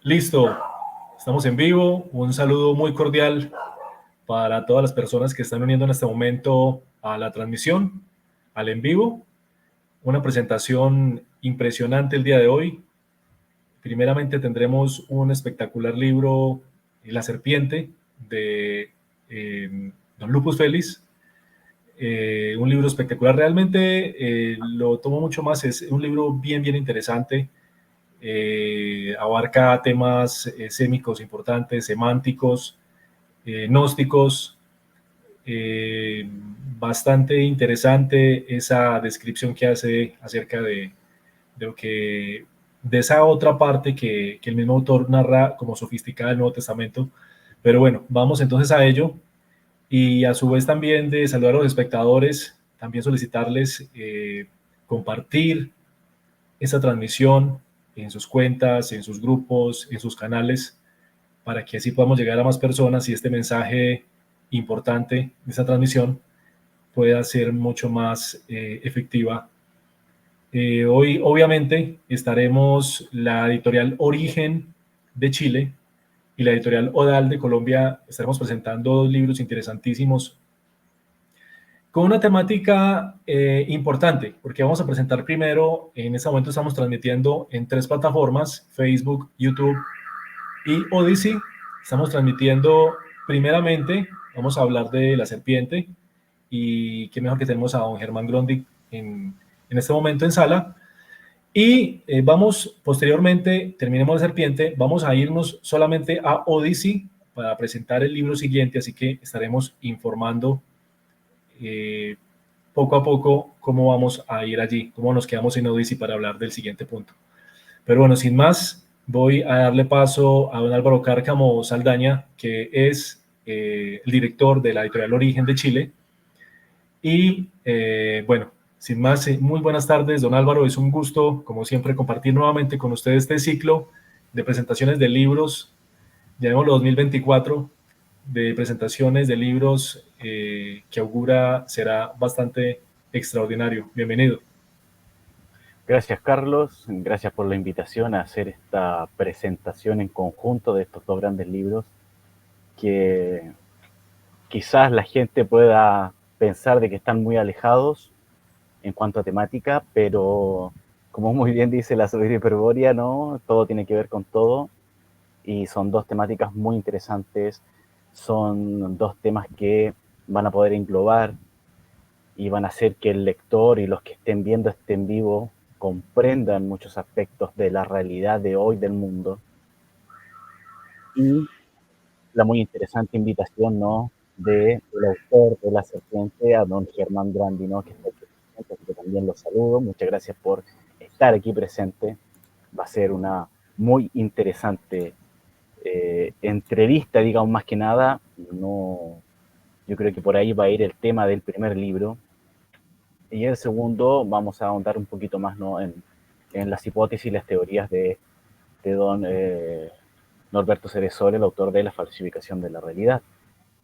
Listo, estamos en vivo. Un saludo muy cordial para todas las personas que están uniendo en este momento a la transmisión, al en vivo. Una presentación impresionante el día de hoy. Primeramente tendremos un espectacular libro, La Serpiente, de Don Lupus Félix. Un libro espectacular. Realmente lo tomo mucho más. Es un libro bien interesante. Abarca temas sémicos importantes, semánticos, gnósticos. Bastante interesante esa descripción que hace acerca de lo que de esa otra parte que el mismo autor narra como sofisticada del Nuevo Testamento. Pero bueno, vamos entonces a ello. Y a su vez también de saludar a los espectadores, también solicitarles compartir esta transmisión en sus cuentas, en sus grupos, en sus canales, para que así podamos llegar a más personas y este mensaje importante de esta transmisión pueda ser mucho más efectiva. Hoy, obviamente, estaremos la editorial Origen de Chile y la editorial Odal de Colombia. Estaremos presentando dos libros interesantísimos con una temática importante, porque vamos a presentar primero, en este momento estamos transmitiendo en 3 plataformas, Facebook, YouTube y Odyssey. Estamos transmitiendo primeramente, vamos a hablar de La Serpiente, y qué mejor que tenemos a don Germán Grondig en este momento en sala. Y vamos, posteriormente, terminemos La Serpiente, vamos a irnos solamente a Odyssey para presentar el libro siguiente, así que estaremos informando poco a poco cómo vamos a ir allí, cómo nos quedamos en Odyssey para hablar del siguiente punto. Pero bueno, sin más, voy a darle paso a don Álvaro Cárcamo Saldaña, que es el director de la editorial Origen de Chile. Y bueno, sin más, muy buenas tardes, don Álvaro. Es un gusto, como siempre, compartir nuevamente con ustedes este ciclo de presentaciones de libros, llamémoslo 2024, de presentaciones de libros que augura será bastante extraordinario. Bienvenido. Gracias, Carlos. Gracias por la invitación a hacer esta presentación en conjunto de estos dos grandes libros que quizás la gente pueda pensar de que están muy alejados en cuanto a temática, pero como muy bien dice la sabiduría hiperbórea, ¿no? Todo tiene que ver con todo y son dos temáticas muy interesantes, son dos temas que van a poder englobar y van a hacer que el lector y los que estén viendo este en vivo comprendan muchos aspectos de la realidad de hoy del mundo. Y la muy interesante invitación, ¿no?, del autor de La Serpiente, a don Germán Grandi, ¿no?, que está aquí presente, así que también lo saludo. Muchas gracias por estar aquí presente. Va a ser una muy interesante entrevista, digamos, más que nada. No, yo creo que por ahí va a ir el tema del primer libro. Y el segundo vamos a ahondar un poquito más, ¿no?, en las hipótesis y las teorías de don Norberto Ceresole, el autor de La falsificación de la realidad.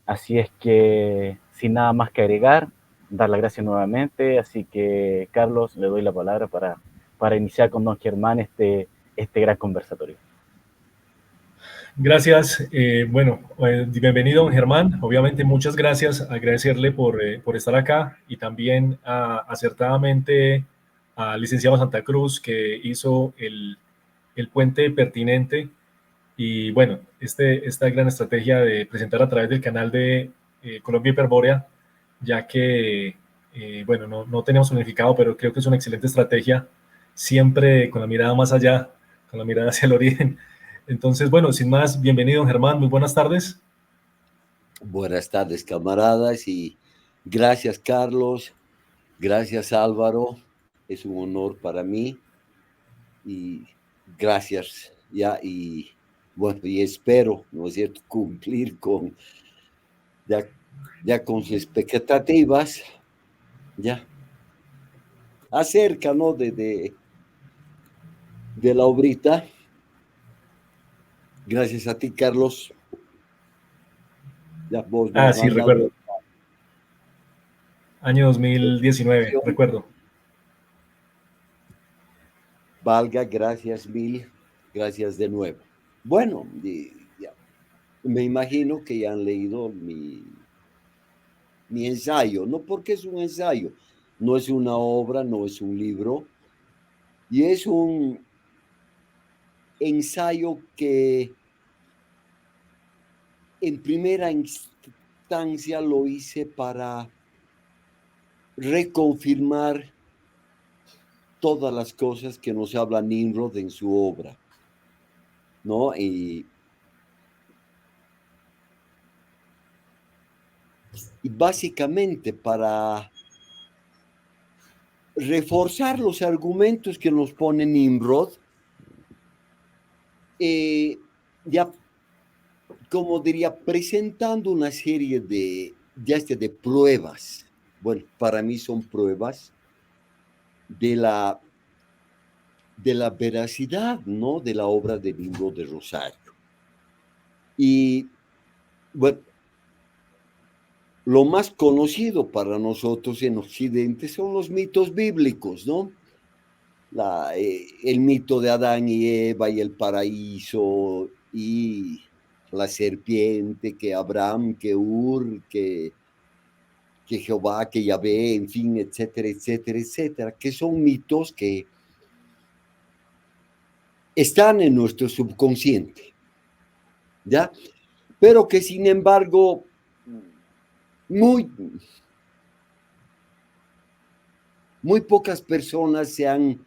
Así es que, sin nada más que agregar, dar las gracias nuevamente. Así que, Carlos, le doy la palabra para iniciar con don Germán este gran conversatorio. Gracias. Bueno, bienvenido, don Germán. Obviamente, muchas gracias. Agradecerle por estar acá y también acertadamente al licenciado Santa Cruz, que hizo el puente pertinente. Y bueno, esta gran estrategia de presentar a través del canal de Colombia Hiperbórea, ya que, bueno, no tenemos unificado, pero creo que es una excelente estrategia, siempre con la mirada más allá, con la mirada hacia el origen. Entonces, bueno, sin más, bienvenido, don Germán, muy buenas tardes. Buenas tardes, camaradas, y gracias, Carlos, gracias, Álvaro, es un honor para mí, y gracias, ya, y bueno, y espero, ¿no es cierto?, cumplir con, ya con sus expectativas, ya, acerca, ¿no?, de la obrita. Gracias a ti, Carlos. Ya vos me has Sí, mandado recuerdo. Año 2019, recuerdo. Valga, gracias mil, gracias de nuevo. Bueno, me imagino que ya han leído mi ensayo, ¿no? Porque es un ensayo, no es una obra, no es un libro, y es un ensayo que en primera instancia lo hice para reconfirmar todas las cosas que nos habla Nimrod en su obra, ¿no? Y básicamente para reforzar los argumentos que nos pone Nimrod, ya, como diría, presentando una serie de pruebas. Bueno, para mí son pruebas de la veracidad, ¿no? De la obra de Nimrod de Rosario. Y, bueno, lo más conocido para nosotros en Occidente son los mitos bíblicos, ¿no? El mito de Adán y Eva y el paraíso y la serpiente, que Abraham, que Ur, que Jehová, que Yahvé, en fin, etcétera, etcétera, etcétera, que son mitos que están en nuestro subconsciente, ¿ya? Pero que sin embargo, muy pocas personas se han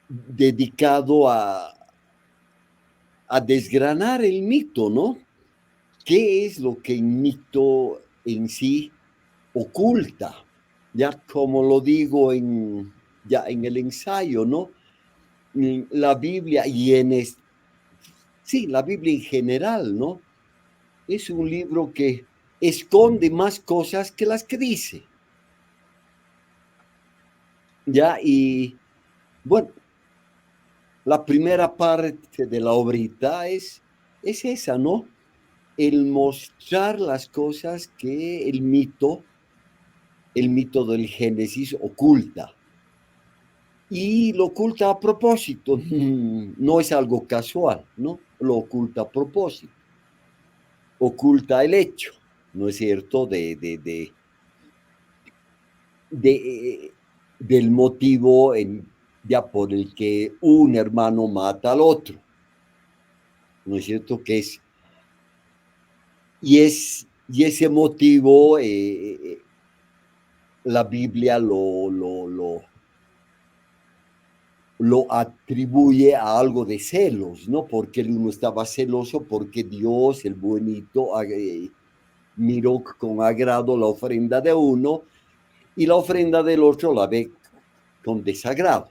dedicado a desgranar el mito, ¿no? ¿Qué es lo que el mito en sí oculta? Ya como lo digo ya en el ensayo, ¿no? La Biblia sí, la Biblia en general, ¿no? Es un libro que esconde más cosas que las que dice. Ya, y bueno, la primera parte de la obrita es esa, ¿no? El mostrar las cosas que el mito del Génesis oculta. Y lo oculta a propósito, no es algo casual, ¿no? Lo oculta a propósito. Oculta el hecho, ¿no es cierto?, del motivo ya por el que un hermano mata al otro, ¿no es cierto? Y ese motivo, la Biblia lo atribuye a algo de celos, ¿no? Porque el uno estaba celoso porque Dios, el buenito, miró con agrado la ofrenda de uno y la ofrenda del otro la ve con desagrado.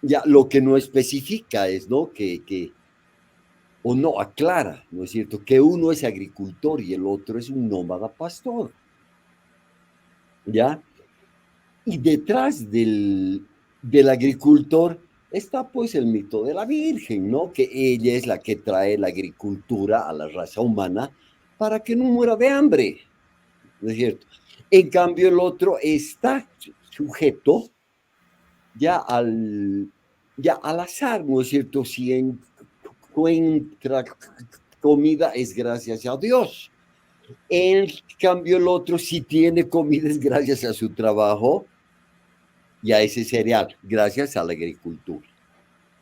Ya, lo que no especifica es, ¿no? O no aclara, ¿no es cierto?, que uno es agricultor y el otro es un nómada pastor. ¿Ya? Y detrás del agricultor está pues el mito de la Virgen, ¿no? Que ella es la que trae la agricultura a la raza humana para que no muera de hambre, ¿no es cierto? En cambio, el otro está sujeto ya al azar, ¿no es cierto? Si encuentra comida es gracias a Dios. En cambio, el otro, si tiene comida, es gracias a su trabajo y a ese cereal, gracias a la agricultura.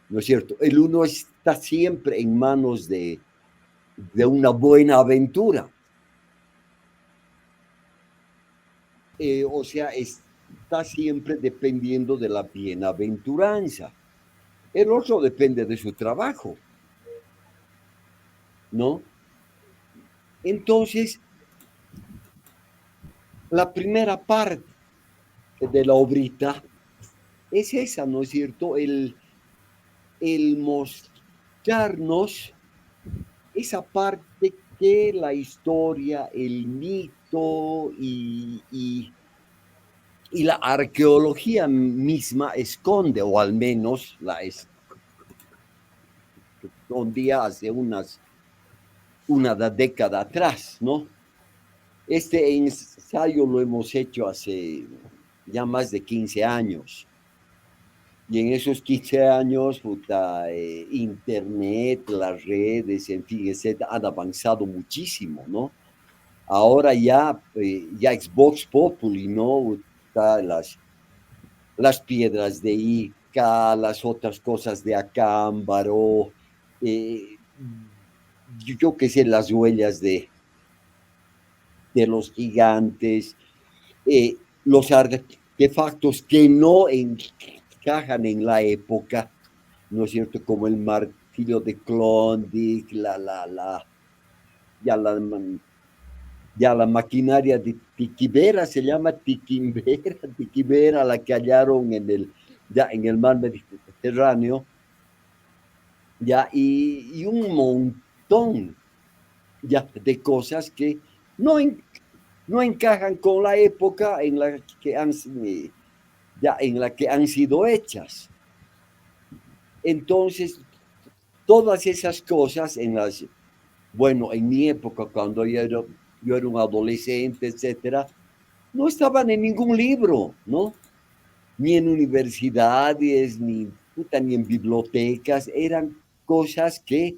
¿No es cierto? El uno está siempre en manos de una buena aventura. O sea, está siempre dependiendo de la bienaventuranza. El otro depende de su trabajo, ¿no? Entonces, la primera parte de la obrita es esa, ¿no es cierto? El mostrarnos esa parte que la historia, el mito y la arqueología misma esconde, o al menos la escondía hace una década atrás, ¿no? Este ensayo lo hemos hecho hace ya más de 15 años. Y en esos 15 años, puta, Internet, las redes, en fin, etcétera, han avanzado muchísimo, ¿no? Ahora ya Xbox Populi, ¿no? Está las piedras de Ica, las otras cosas de Acámbaro, eh, yo qué sé, las huellas de los gigantes, los artefactos que no encajan en la época, ¿no es cierto? Como el martillo de Klondike, ya la, ya la maquinaria de Tiquibera, se llama Tiquibera, la que hallaron ya en el mar Mediterráneo, ya, y un montón ya de cosas que no, no encajan con la época en la que en la que han sido hechas. Entonces, todas esas cosas bueno, en mi época, cuando yo era un adolescente, etcétera, no estaban en ningún libro, ¿no? Ni en universidades, ni en bibliotecas, eran cosas que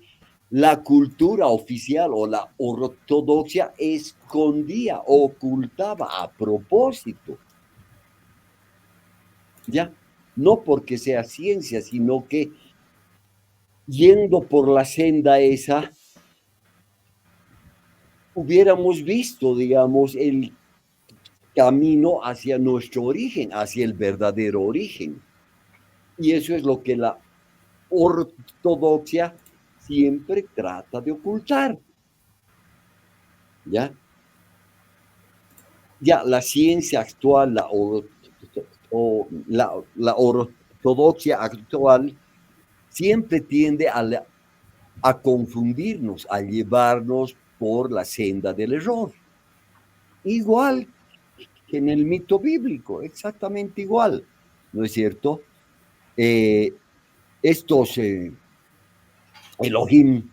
la cultura oficial o la ortodoxia escondía, ocultaba a propósito, ¿ya? No porque sea ciencia, sino que yendo por la senda esa, hubiéramos visto, digamos, el camino hacia nuestro origen, hacia el verdadero origen. Y eso es lo que la ortodoxia siempre trata de ocultar. ¿Ya? Ya la ciencia actual, la ortodoxia actual, siempre tiende a confundirnos, a llevarnos por la senda del error. Igual que en el mito bíblico, exactamente igual, ¿no es cierto? Estos Elohim,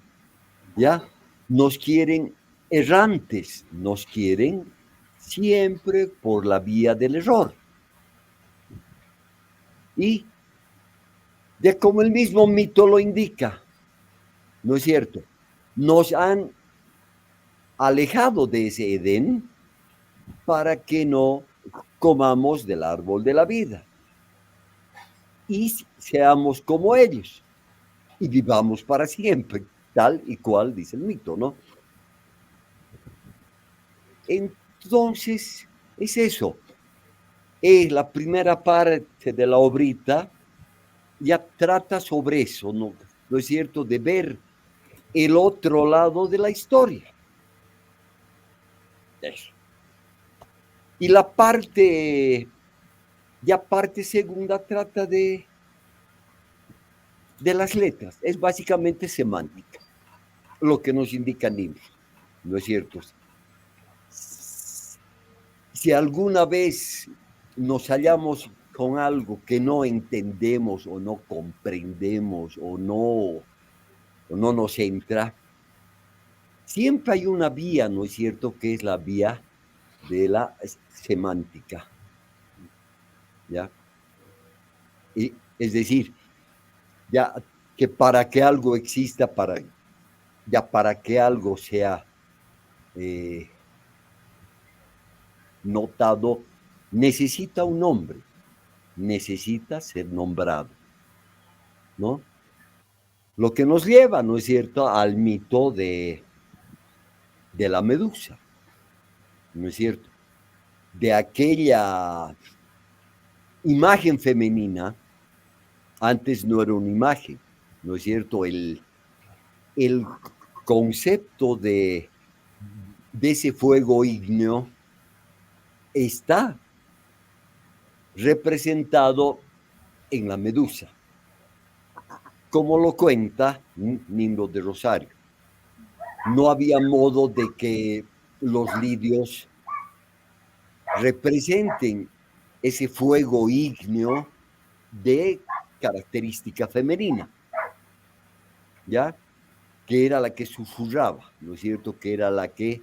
¿ya? Nos quieren errantes, nos quieren siempre por la vía del error. Y de como el mismo mito lo indica, ¿no es cierto? Nos han alejado de ese Edén para que no comamos del árbol de la vida y seamos como ellos y vivamos para siempre, tal y cual dice el mito, ¿no? Entonces, es eso. Es la primera parte de la obrita, ya trata sobre eso, ¿no es cierto? De ver el otro lado de la historia. Eso. Y ya parte segunda trata de las letras. Es básicamente semántica, lo que nos indica Nimr, ¿no es cierto? Si alguna vez nos hallamos con algo que no entendemos o no comprendemos o no nos entra, siempre hay una vía, ¿no es cierto?, que es la vía de la semántica, ¿ya? Y, es decir, ya que para que algo exista, para que algo sea notado, necesita un nombre, necesita ser nombrado, ¿no? Lo que nos lleva, ¿no es cierto?, al mito de la medusa, ¿no es cierto? De aquella imagen femenina, antes no era una imagen, ¿no es cierto? El concepto de ese fuego ígneo está representado en la medusa, como lo cuenta Nimrod de Rosario. No había modo de que los lidios representen ese fuego ígneo de característica femenina, ¿ya? Que era la que susurraba, ¿no es cierto? Que era la que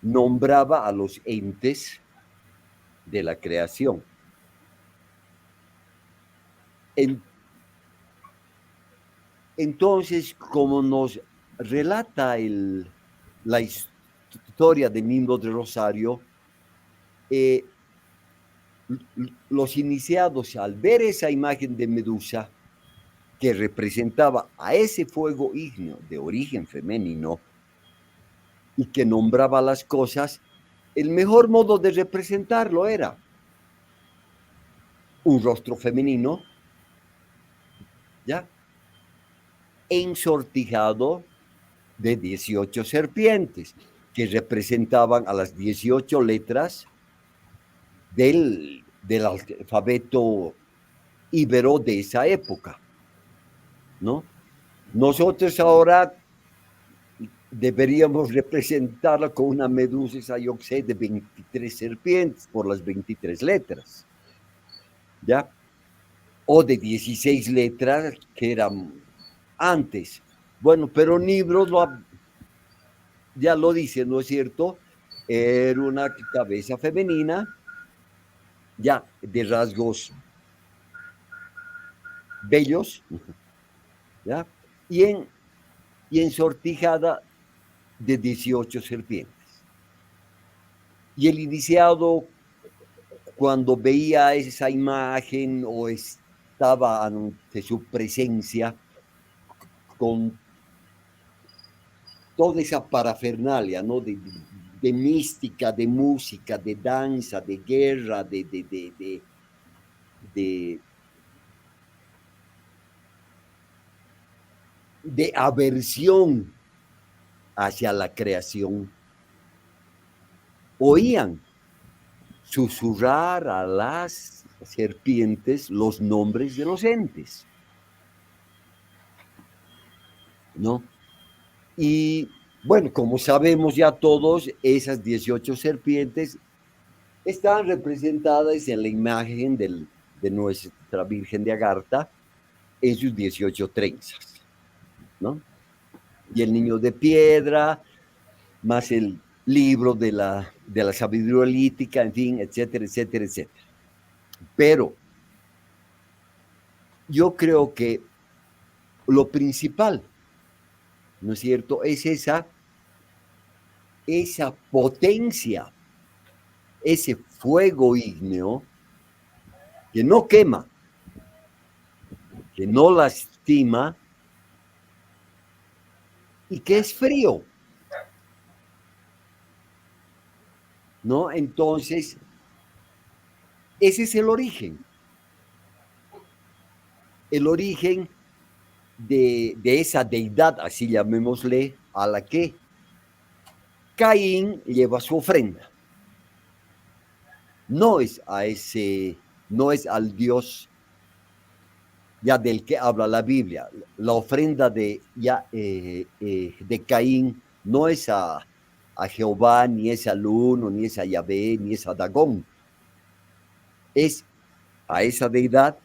nombraba a los entes de la creación. Entonces, como nos relata la historia de Nimrod de Rosario, los iniciados, al ver esa imagen de Medusa que representaba a ese fuego ígneo de origen femenino y que nombraba las cosas, el mejor modo de representarlo era un rostro femenino, ¿ya? Ensortijado de 18 serpientes, que representaban a las 18 letras del alfabeto íbero de esa época, ¿no? Nosotros ahora deberíamos representarla con una medusa, yo sé, de 23 serpientes por las 23 letras, ¿ya? O de 16 letras que eran antes. Bueno, pero Nimrod ya lo dice, ¿no es cierto? Era una cabeza femenina, ya, de rasgos bellos, ¿ya? Y ensortijada de 18 serpientes. Y el iniciado, cuando veía esa imagen o estaba ante su presencia con toda esa parafernalia, ¿no? De mística, de música, de danza, de guerra, de aversión hacia la creación, oían susurrar a las serpientes los nombres de los entes, ¿no? Y bueno, como sabemos ya todos, esas 18 serpientes están representadas en la imagen de nuestra Virgen de Agartha en sus 18 trenzas, ¿no? Y el niño de piedra, más el libro de la sabiduría lítica, en fin, etcétera, etcétera, etcétera. Pero yo creo que lo principal, ¿no es cierto?, es esa potencia, ese fuego ígneo que no quema, que no lastima y que es frío, ¿no? Entonces, ese es el origen de esa deidad, así llamémosle, a la que Caín lleva su ofrenda. No es al Dios ya del que habla la Biblia. La ofrenda de Caín no es a Jehová, ni es al Uno, ni es a Yahvé, ni es a Dagón. Es a esa deidad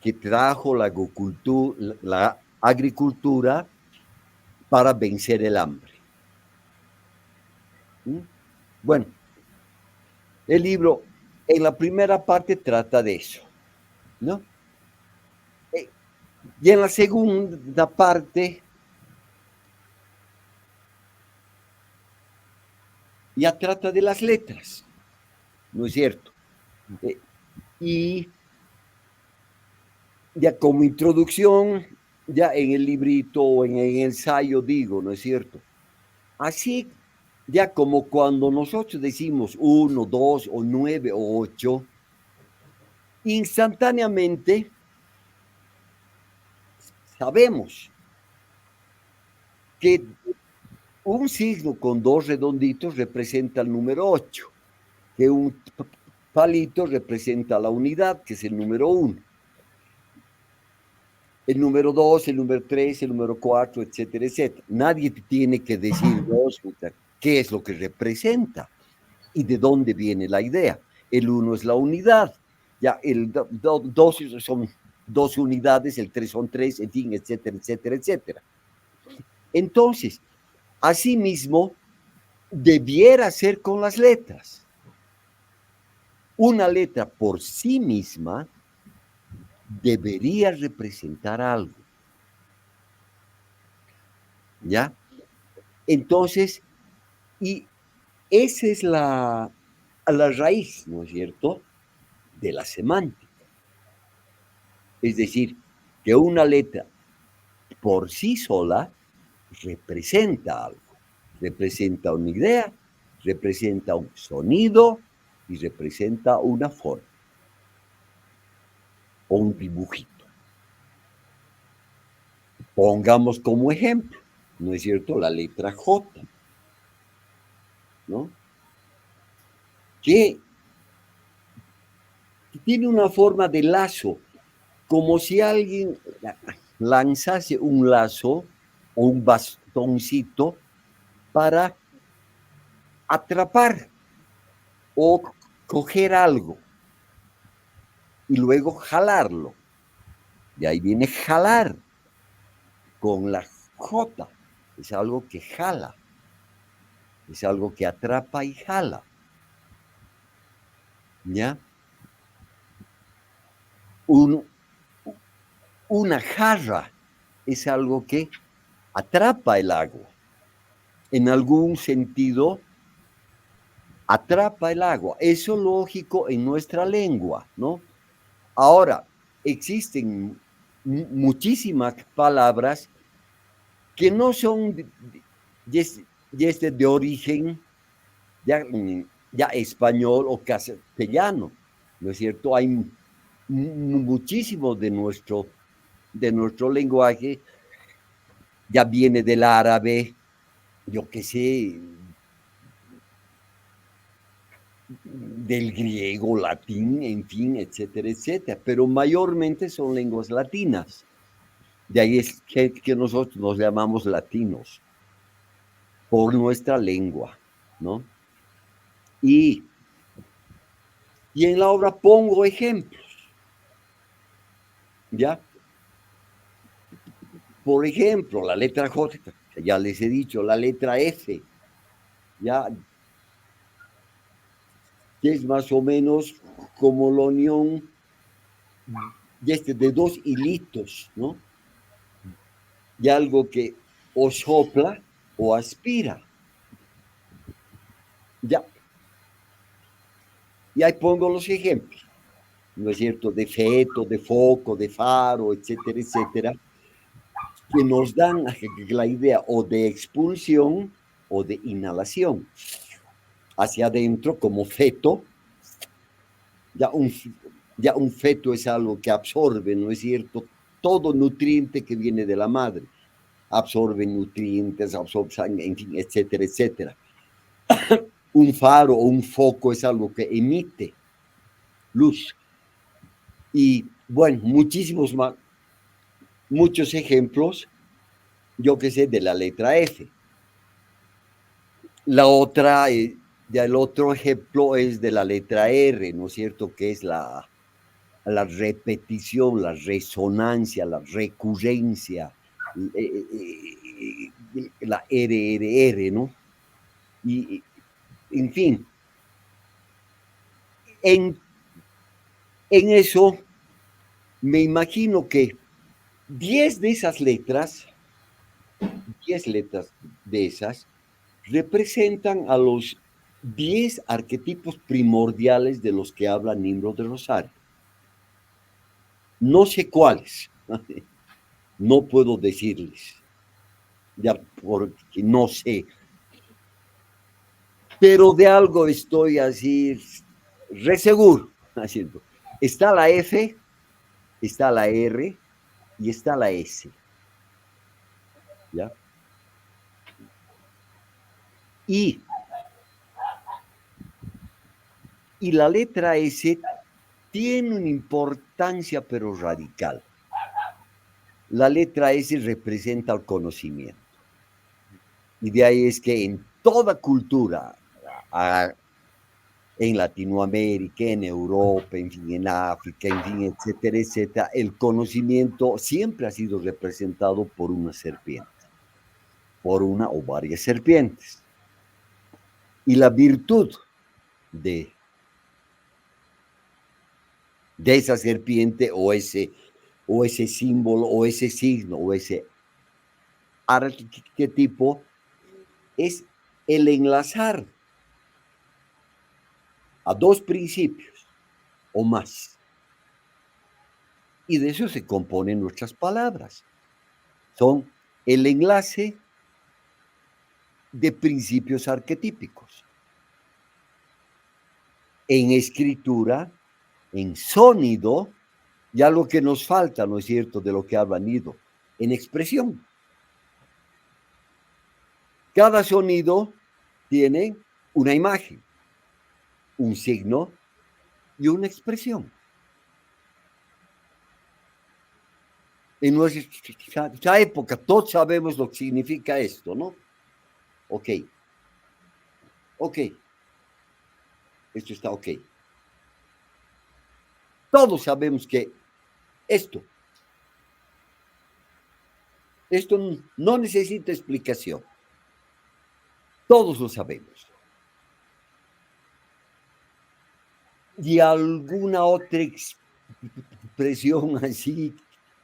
que trajo la agricultura para vencer el hambre. Bueno, el libro en la primera parte trata de eso, ¿no? Y en la segunda parte ya trata de las letras, ¿no es cierto? Y ya como introducción, ya en el librito o en el ensayo digo, ¿no es cierto? Así, ya como cuando nosotros decimos 1, 2 o 9 o 8, instantáneamente sabemos que un signo con 2 redonditos representa el número 8, que un palito representa la unidad, que es el número 1. El número 2, el número 3, el número 4, etcétera, etcétera. Nadie tiene que decir qué es lo que representa y de dónde viene la idea. El 1 es la unidad, ya el 2 son 2 unidades, el 3 son 3, en fin, etcétera, etcétera, etcétera. Entonces, asimismo, debiera ser con las letras. Una letra por sí misma debería representar algo. ¿Ya? Entonces, y esa es la raíz, ¿no es cierto?, de la semántica. Es decir, que una letra por sí sola representa algo, representa una idea, representa un sonido y representa una forma o un dibujito. Pongamos como ejemplo, ¿no es cierto?, la letra J, ¿no? Que tiene una forma de lazo, como si alguien lanzase un lazo o un bastoncito para atrapar o coger algo y luego jalarlo. De ahí viene jalar con la J. Es algo que jala, es algo que atrapa y jala. ¿Ya? Una jarra es algo que atrapa el agua. En algún sentido, atrapa el agua. Eso es lógico en nuestra lengua, ¿no? Ahora, existen muchísimas palabras que no son de origen ya español o castellano, ¿no es cierto? Hay muchísimo de nuestro lenguaje ya viene del árabe, yo qué sé, del griego, latín, en fin, etcétera, etcétera, pero mayormente son lenguas latinas. De ahí es que nosotros nos llamamos latinos, por nuestra lengua, ¿no? Y en la obra pongo ejemplos, ¿ya? Por ejemplo, la letra J, ya les he dicho, la letra F, ¿ya? Que es más o menos como la unión de dos hilitos, ¿no? De algo que o sopla o aspira. Ya. Y ahí pongo los ejemplos, ¿no es cierto? De feto, de foco, de faro, etcétera, etcétera, que nos dan la idea o de expulsión o de inhalación. Hacia adentro como feto, ya un feto es algo que absorbe, ¿no es cierto?, todo nutriente que viene de la madre. Absorbe nutrientes, absorbe sangre, en fin, etcétera, etcétera. Un faro o un foco es algo que emite luz. Y bueno, muchos ejemplos, yo que sé, de la letra F. La otra, ya el otro ejemplo es de la letra R, ¿no es cierto?, que es la repetición, la resonancia, la recurrencia, la RRR, ¿no? Y, en fin, en eso me imagino que 10 de esas letras, 10 letras de esas, representan a los 10 arquetipos primordiales de los que habla Nimrod de Rosario. No sé cuáles, no puedo decirles, ya porque no sé, pero de algo estoy así re seguro haciendo. Está la F, está la R y está la S. ¿Ya? Y la letra S tiene una importancia pero radical. La letra S representa el conocimiento. Y de ahí es que en toda cultura, en Latinoamérica, en Europa, en fin, en África, en fin, etcétera, etcétera, el conocimiento siempre ha sido representado por una serpiente, por una o varias serpientes. Y la virtud de esa serpiente o ese o ese símbolo, o ese signo, o ese arquetipo, es el enlazar a dos principios o más. Y de eso se componen nuestras palabras. Son el enlace de principios arquetípicos. En escritura, en sonido, ya lo que nos falta, ¿no es cierto?, de lo que ha venido, en expresión. Cada sonido tiene una imagen, un signo y una expresión. En nuestra época todos sabemos lo que significa esto, ¿no? Ok. Esto está ok. Todos sabemos que esto no necesita explicación. Todos lo sabemos. Y alguna otra expresión así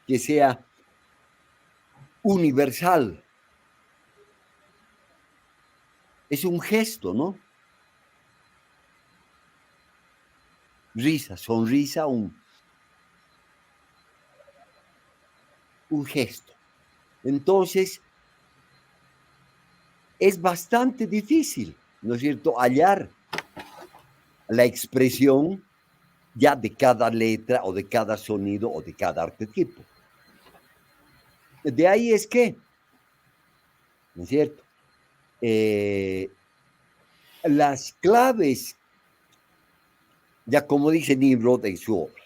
que sea universal. Es un gesto, ¿no? Risa, sonrisa, un gesto. Entonces, es bastante difícil, ¿no es cierto?, hallar la expresión ya de cada letra o de cada sonido o de cada arquetipo. De ahí es que, ¿no es cierto?, las claves, ya como dice Nimrod en su obra,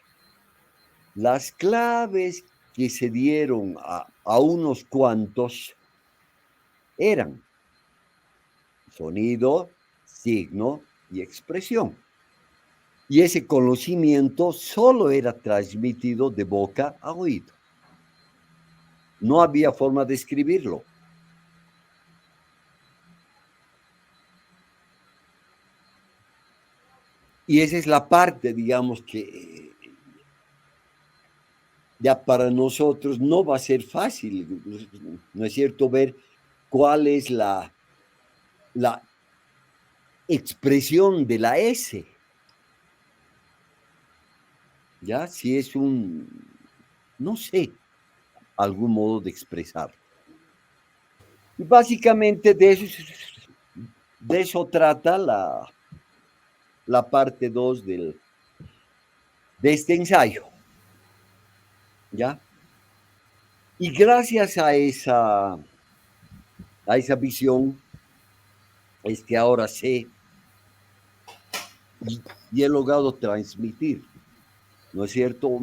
las claves que se dieron a unos cuantos eran sonido, signo y expresión. Y ese conocimiento solo era transmitido de boca a oído. No había forma de escribirlo. Y esa es la parte, digamos, que ya para nosotros no va a ser fácil, ¿no es cierto?, ver cuál es la expresión de la S. ¿Ya? Si es no sé, algún modo de expresarlo. Y básicamente de eso trata la parte 2 de este ensayo. ¿Ya? Y gracias a esa visión es que ahora sé y he logrado transmitir, ¿no es cierto?,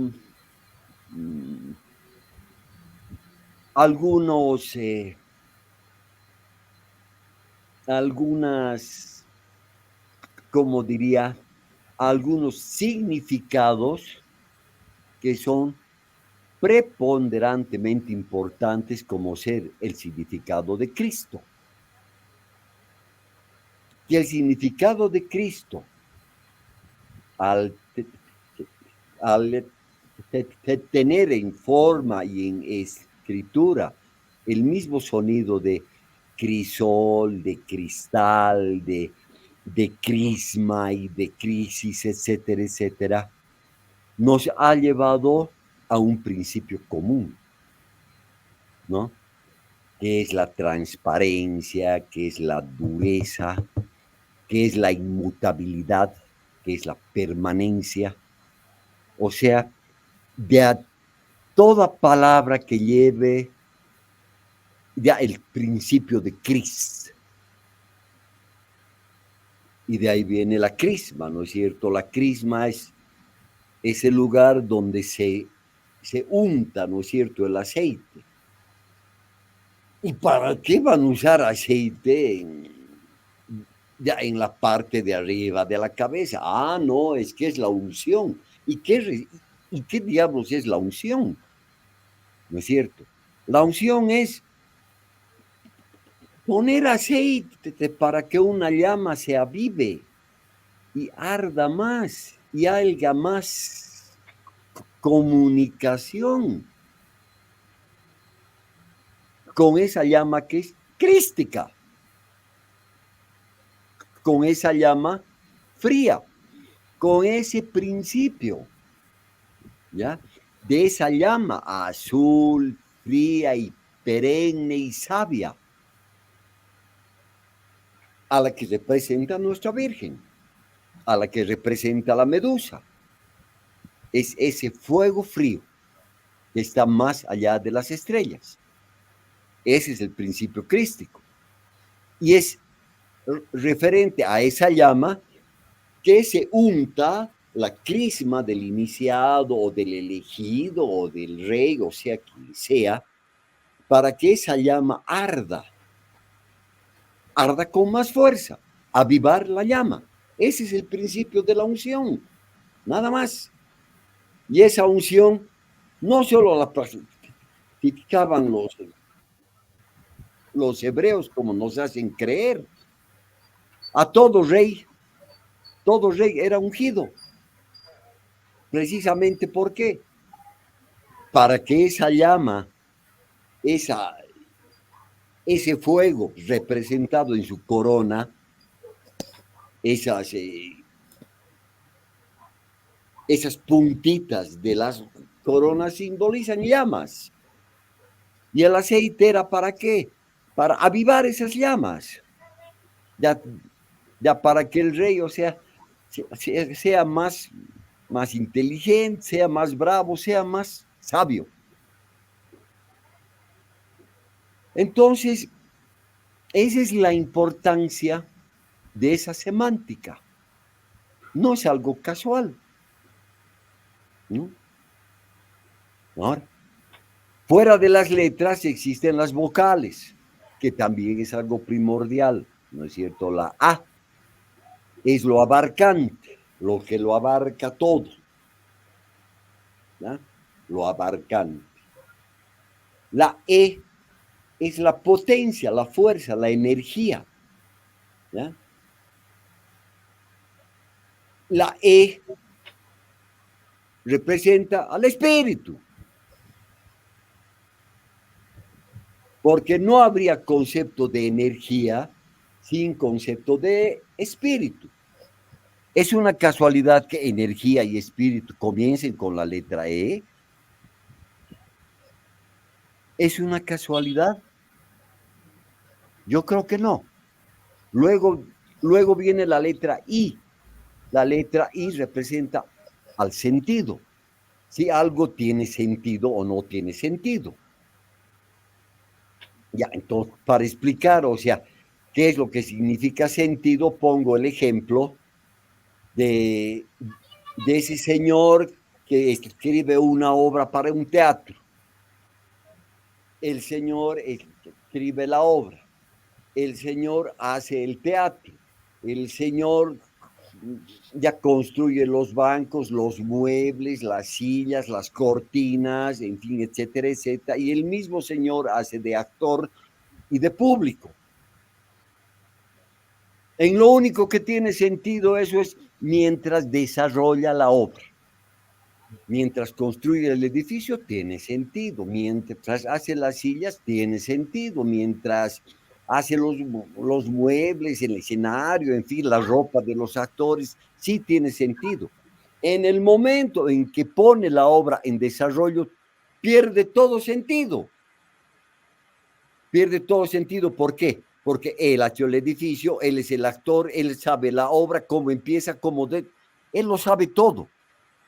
algunas, como diría, algunos significados que son preponderantemente importantes, como ser el significado de Cristo. Y el significado de Cristo, al tener en forma y en escritura el mismo sonido de crisol, de cristal, de crisma y de crisis, etcétera, etcétera, nos ha llevado a un principio común, ¿no?, que es la transparencia, que es la dureza, que es la inmutabilidad, que es la permanencia. O sea, de toda palabra que lleve ya el principio de Cris. Y de ahí viene la crisma, ¿no es cierto? La crisma es ese lugar donde se unta, ¿no es cierto?, el aceite. ¿Y para qué van a usar aceite ya en la parte de arriba de la cabeza? Ah, no, es que es la unción. ¿Y qué diablos es la unción? ¿No es cierto? La unción es poner aceite para que una llama se avive y arda más y haya más comunicación con esa llama que es crística, con esa llama fría, con ese principio, ¿ya? De esa llama azul, fría y perenne y sabia, a la que representa nuestra Virgen, a la que representa la medusa. Es ese fuego frío que está más allá de las estrellas. Ese es el principio crístico. Y es referente a esa llama que se unta la crisma del iniciado o del elegido o del rey, o sea, quien sea, para que esa llama arda con más fuerza, avivar la llama. Ese es el principio de la unción, nada más. Y esa unción no solo la practicaban los hebreos como nos hacen creer. A todo rey era ungido. Precisamente ¿por qué? Para que esa llama, ese fuego representado en su corona, esas puntitas de las coronas simbolizan llamas. ¿Y el aceite era para qué? Para avivar esas llamas. Ya para que el rey, o sea más inteligente, sea más bravo, sea más sabio. Entonces, esa es la importancia de esa semántica. No es algo casual, ¿no? Ahora, fuera de las letras existen las vocales, que también es algo primordial, ¿no es cierto? La A es lo abarcante, lo que lo abarca todo, ¿no? Lo abarcante. La E es la potencia, la fuerza, la energía, ¿ya? La E representa al espíritu, porque no habría concepto de energía sin concepto de espíritu. ¿Es una casualidad que energía y espíritu comiencen con la letra E? ¿Es una casualidad? Yo creo que no. Luego viene la letra I. La letra I representa al sentido. Si algo tiene sentido o no tiene sentido. Ya, entonces, para explicar, o sea, qué es lo que significa sentido, pongo el ejemplo de ese señor que escribe una obra para un teatro. El señor escribe la obra. El señor hace el teatro. El señor ya construye los bancos, los muebles, las sillas, las cortinas, en fin, etcétera, etcétera. Y el mismo señor hace de actor y de público. En lo único que tiene sentido eso es mientras desarrolla la obra. Mientras construye el edificio, tiene sentido. Mientras hace las sillas, tiene sentido. Mientras hace los muebles, el escenario, en fin, la ropa de los actores, sí tiene sentido. En el momento en que pone la obra en desarrollo, pierde todo sentido. Pierde todo sentido. ¿Por qué? Porque él ha hecho el edificio, él es el actor, él sabe la obra, cómo empieza, él lo sabe todo.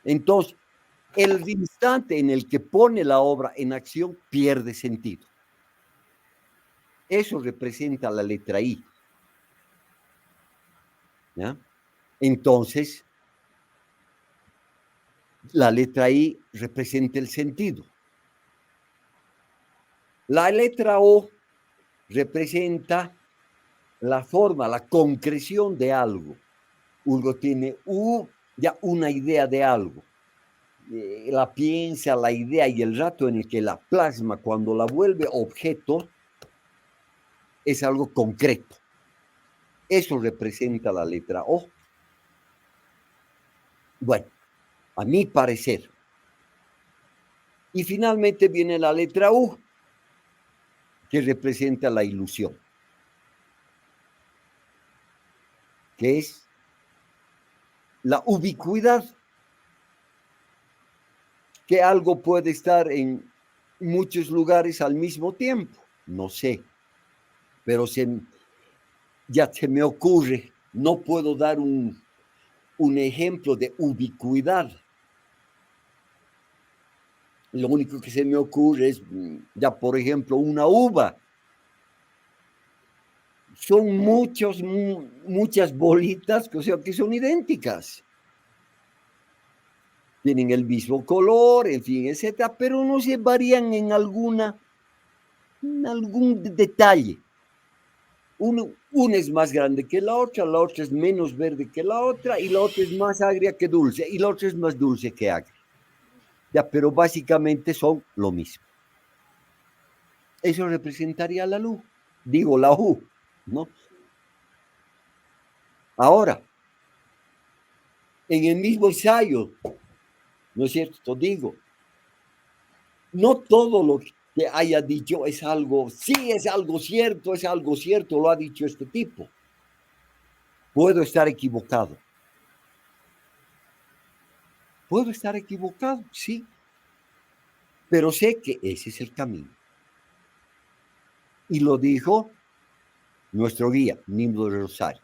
Entonces, el instante en el que pone la obra en acción pierde sentido. Eso representa la letra I. ¿Ya? Entonces, la letra I representa el sentido. La letra O representa la forma, la concreción de algo. Uno tiene ya una idea de algo. La piensa, la idea y el rato en el que la plasma, cuando la vuelve objeto, es algo concreto. Eso representa la letra O. Bueno, a mi parecer, Y finalmente viene la letra U, que representa la ilusión, que es la ubicuidad, que algo puede estar en muchos lugares al mismo tiempo, no sé, pero ya se me ocurre, no puedo dar un ejemplo de ubicuidad. Lo único que se me ocurre es, ya por ejemplo, una uva. Son muchas bolitas, o sea, que son idénticas. Tienen el mismo color, en fin, etcétera, pero no se varían en algún detalle. Una es más grande que la otra es menos verde que la otra, y la otra es más agria que dulce, y la otra es más dulce que agria. Ya, pero básicamente son lo mismo. Eso representaría la luz, digo la U, ¿no? Ahora, en el mismo ensayo, ¿no es cierto? Digo, no todo lo que haya dicho es algo, sí es algo cierto, lo ha dicho este tipo. Puedo estar equivocado. Puedo estar equivocado, sí, pero sé que ese es el camino. Y lo dijo nuestro guía, Nimbo de Rosario.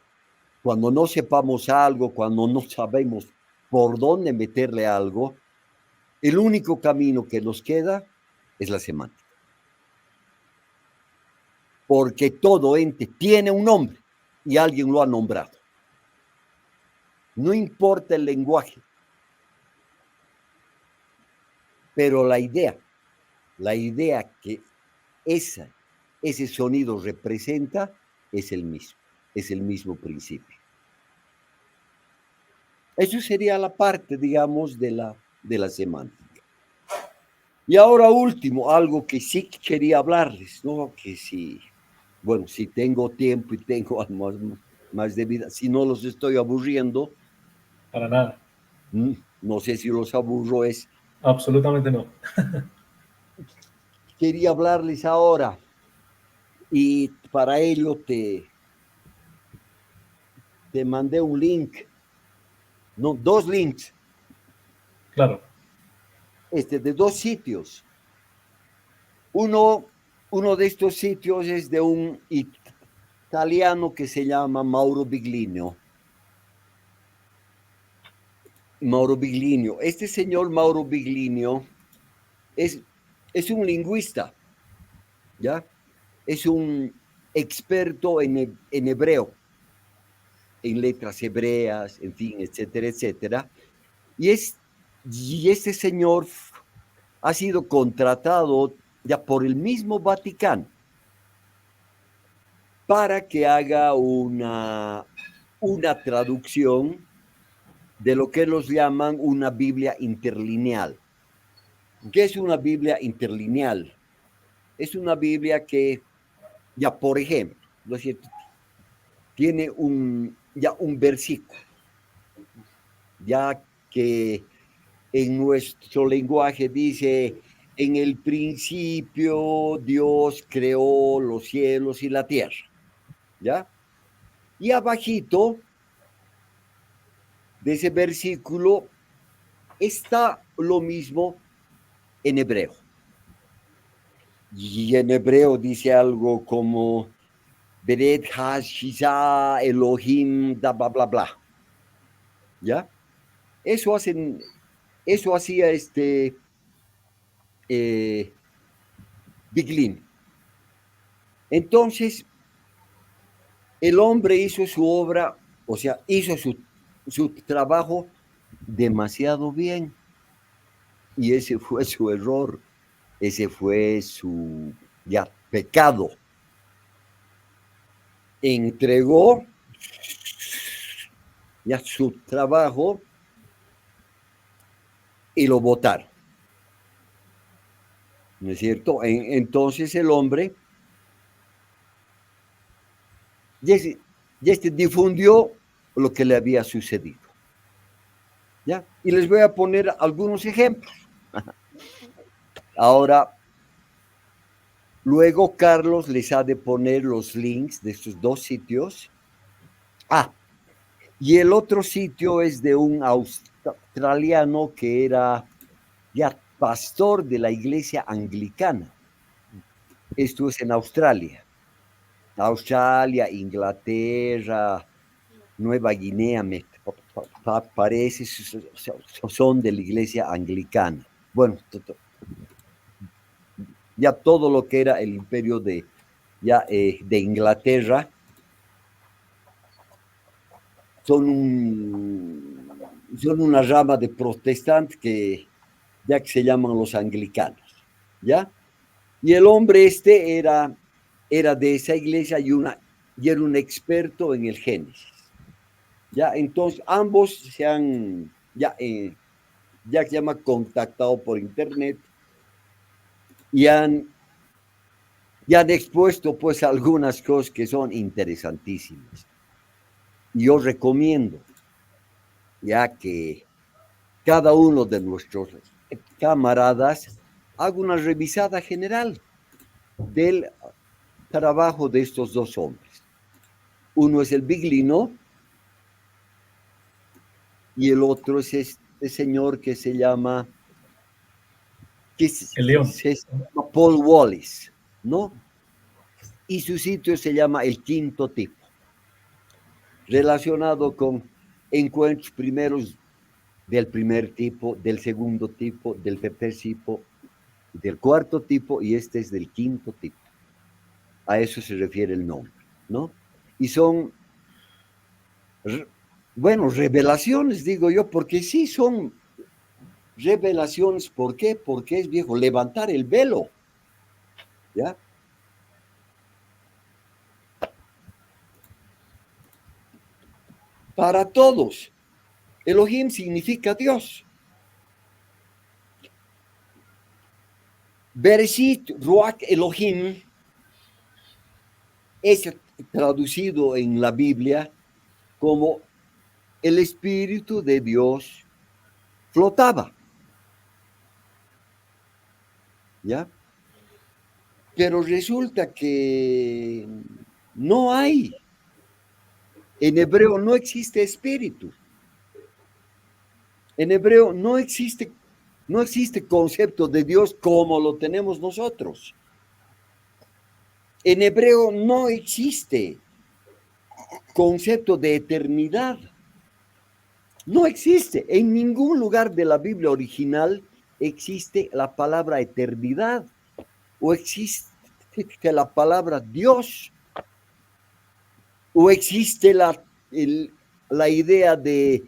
Cuando no sepamos algo, cuando no sabemos por dónde meterle algo, el único camino que nos queda es la semántica. Porque todo ente tiene un nombre y alguien lo ha nombrado. No importa el lenguaje, pero la idea que ese sonido representa es el mismo principio. Eso sería la parte, digamos, de la semántica. Y ahora último, algo que sí quería hablarles, ¿no? Que si, bueno, si tengo tiempo y tengo más de vida, si no los estoy aburriendo. Para nada. No sé si los aburro, Absolutamente no. Quería hablarles ahora, y para ello te mandé un link, no, 2 links. Claro. De 2 sitios. Uno de estos sitios es de un italiano que se llama Mauro Biglino. Este señor Mauro Biglino es un lingüista, ¿ya? Es un experto en hebreo, en letras hebreas, en fin, etcétera, etcétera. Y este señor ha sido contratado ya por el mismo Vaticano para que haga una traducción de lo que ellos llaman una Biblia interlineal. ¿Qué es una Biblia interlineal? Es una Biblia que, ya por ejemplo, ¿no es cierto?, tiene un versículo, ya que en nuestro lenguaje dice: en el principio Dios creó los cielos y la tierra, ¿ya? Y abajito de ese versículo está lo mismo en hebreo. Y en hebreo dice algo como: Beret Hashiza Elohim, da bla bla bla. ¿Ya? Eso hacía Biglin. Entonces, el hombre hizo su obra, o sea, hizo su trabajo demasiado bien. Y ese fue su error, ese fue su pecado. Entregó su trabajo y lo botaron, ¿no es cierto? Entonces el hombre ya difundió lo que le había sucedido, ¿ya? Y les voy a poner algunos ejemplos. Ahora, luego Carlos les ha de poner los links de estos dos sitios. Y el otro sitio es de un australiano que era ya pastor de la iglesia anglicana. Esto es en Australia. Australia, Inglaterra, Nueva Guinea, me parece, son de la iglesia anglicana. Bueno, ya todo lo que era el imperio de Inglaterra son una rama de protestantes que se llaman los anglicanos, ¿ya? Y el hombre era de esa iglesia y era un experto en el Génesis, ¿ya? Entonces, ambos se han, se llama, contactado por internet y han expuesto, pues, algunas cosas que son interesantísimas. Y yo recomiendo, ya que cada uno de nuestros camaradas haga una revisada general del trabajo de estos dos hombres. Uno es el Biglino y el otro es este señor que se llama, El León. Se llama Paul Wallis, ¿no? Y su sitio se llama El Quinto Tipo, relacionado con encuentros primeros del primer tipo, del segundo tipo, del tercer tipo, del cuarto tipo, y este es del quinto tipo. A eso se refiere el nombre, ¿no? Y son, bueno, revelaciones, digo yo, porque sí son revelaciones. ¿Por qué? Porque es, viejo, levantar el velo, ¿ya? Para todos. Elohim significa Dios. Bereshit Ruach Elohim es traducido en la Biblia como el Espíritu de Dios flotaba, ¿ya? Pero resulta que no hay. En hebreo no existe espíritu. En hebreo no existe concepto de Dios como lo tenemos nosotros. En hebreo no existe concepto de eternidad. No existe. En ningún lugar de la Biblia original existe la palabra eternidad o existe la palabra Dios o existe la idea de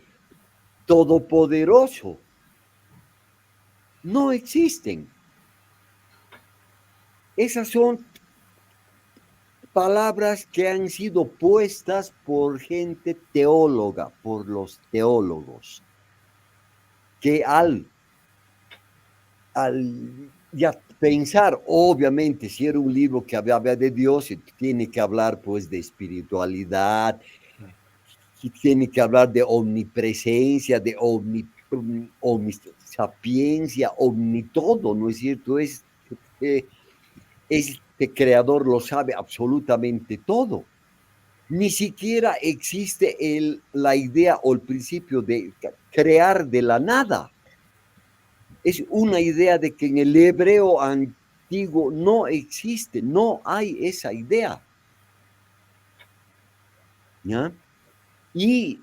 todopoderoso. No existen. Esas son palabras que han sido puestas por gente teóloga, por los teólogos, que al ya pensar, obviamente, si era un libro que habla de Dios, tiene que hablar, pues, de espiritualidad, tiene que hablar de omnipresencia, de omnisapiencia, omnitodo, ¿no es cierto? Este creador lo sabe absolutamente todo. Ni siquiera existe la idea o el principio de crear de la nada. Es una idea de que en el hebreo antiguo no existe, no hay esa idea, ¿ya? Y,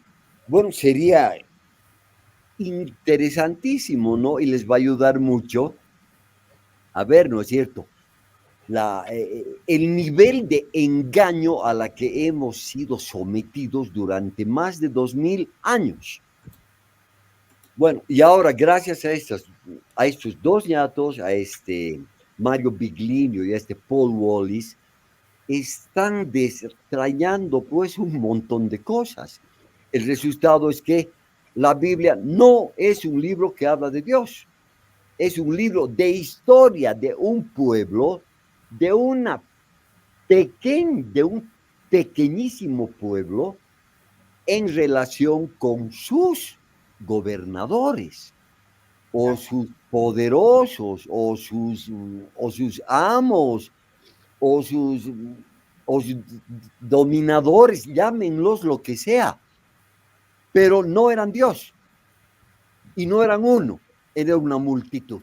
bueno, sería interesantísimo, ¿no? Y les va a ayudar mucho a ver, ¿no es cierto?, el nivel de engaño a la que hemos sido sometidos durante más de 2000 años. Bueno, y ahora, gracias a estos dos ñatos, a este Mario Biglino y a este Paul Wallis, están desentrañando, pues, un montón de cosas. El resultado es que la Biblia no es un libro que habla de Dios, es un libro de historia de un pueblo, de un pequeñísimo pueblo en relación con sus gobernadores o sus poderosos o sus amos o sus dominadores, llámenlos lo que sea, pero no eran Dios y no eran uno, era una multitud,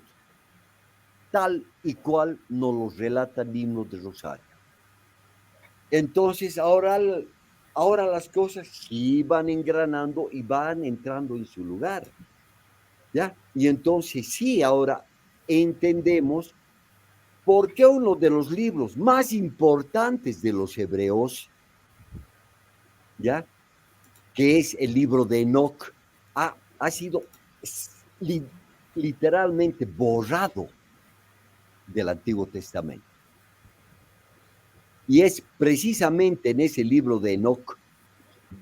tal y cual nos lo relata el himno de Rosario. Entonces ahora las cosas sí van engranando y van entrando en su lugar, ¿ya? Y entonces sí, ahora entendemos por qué uno de los libros más importantes de los hebreos, ¿ya? Que es el libro de Enoc, ha sido literalmente borrado del Antiguo Testamento. Y es precisamente en ese libro de Enoc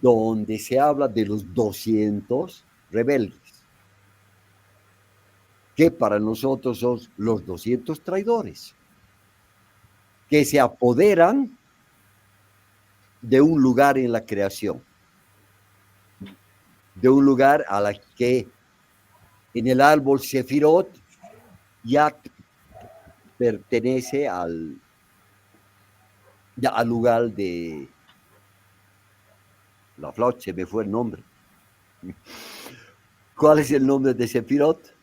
donde se habla de los 200 rebeldes, que para nosotros son los 200 traidores, que se apoderan de un lugar en la creación, de un lugar a la que en el árbol Sefirot ya pertenece al lugar de la flauta, se me fue el nombre. ¿Cuál es el nombre de Sefirot?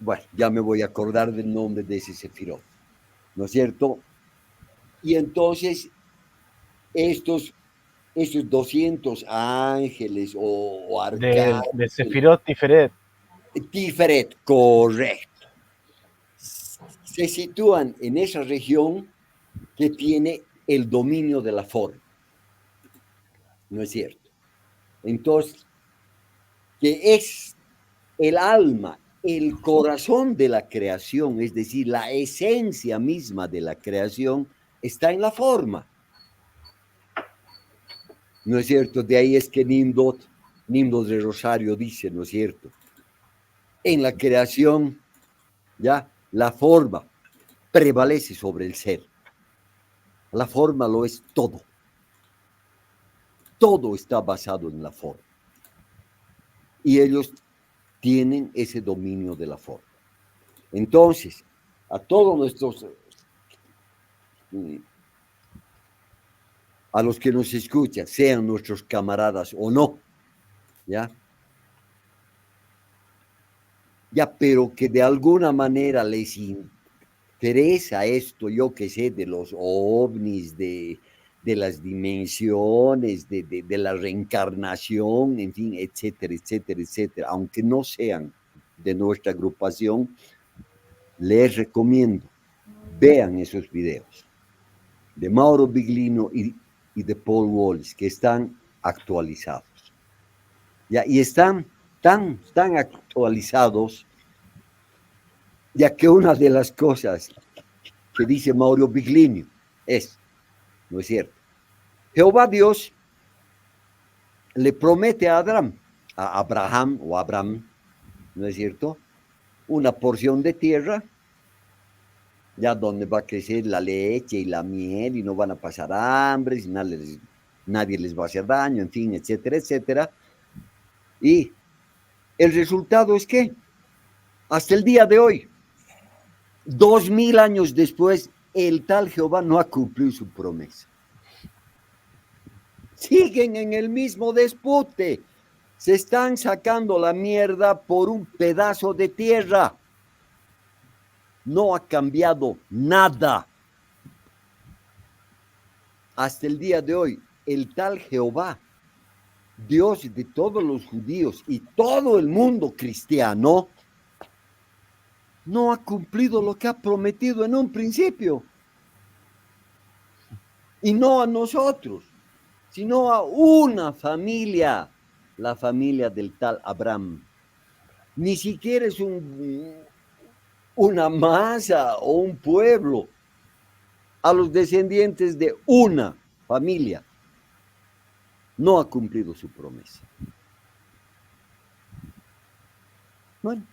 Bueno, ya me voy a acordar del nombre de ese Sefirot, ¿no es cierto? Y entonces estos 200 ángeles o arcángeles. De Sefirot Tiferet. Tiferet, correcto. Se sitúan en esa región que tiene el dominio de la forma. ¿No es cierto? Entonces, que es el alma, el corazón de la creación, es decir, la esencia misma de la creación, está en la forma. ¿No es cierto? De ahí es que Nimrod de Rosario dice, ¿no es cierto? En la creación, ya, la forma prevalece sobre el ser. La forma lo es todo. Todo está basado en la forma. Y ellos tienen ese dominio de la forma. Entonces, a todos nuestros, a los que nos escuchan, sean nuestros camaradas o no, ¿ya? Ya, pero que de alguna manera les interesa esto, yo que sé, de los ovnis, de las dimensiones, de la reencarnación, en fin, etcétera, etcétera, etcétera, aunque no sean de nuestra agrupación, les recomiendo, vean esos videos de Mauro Biglino y de Paul Walsh, que están actualizados. ¿Ya? Y están tan actualizados, ya que una de las cosas que dice Mauro Biglino es, ¿no es cierto? Jehová Dios le promete a Abraham, ¿no es cierto? Una porción de tierra, ya donde va a crecer la leche y la miel y no van a pasar hambre, y nadie les va a hacer daño, en fin, etcétera, etcétera. Y el resultado es que hasta el día de hoy, 2000 años después, el tal Jehová no ha cumplido su promesa. Siguen en el mismo dispute. Se están sacando la mierda por un pedazo de tierra. No ha cambiado nada. Hasta el día de hoy, el tal Jehová, Dios de todos los judíos y todo el mundo cristiano, no ha cumplido lo que ha prometido en un principio. Y no a nosotros, sino a una familia, la familia del tal Abraham. Ni siquiera es una masa o un pueblo. A los descendientes de una familia. No ha cumplido su promesa. Bueno,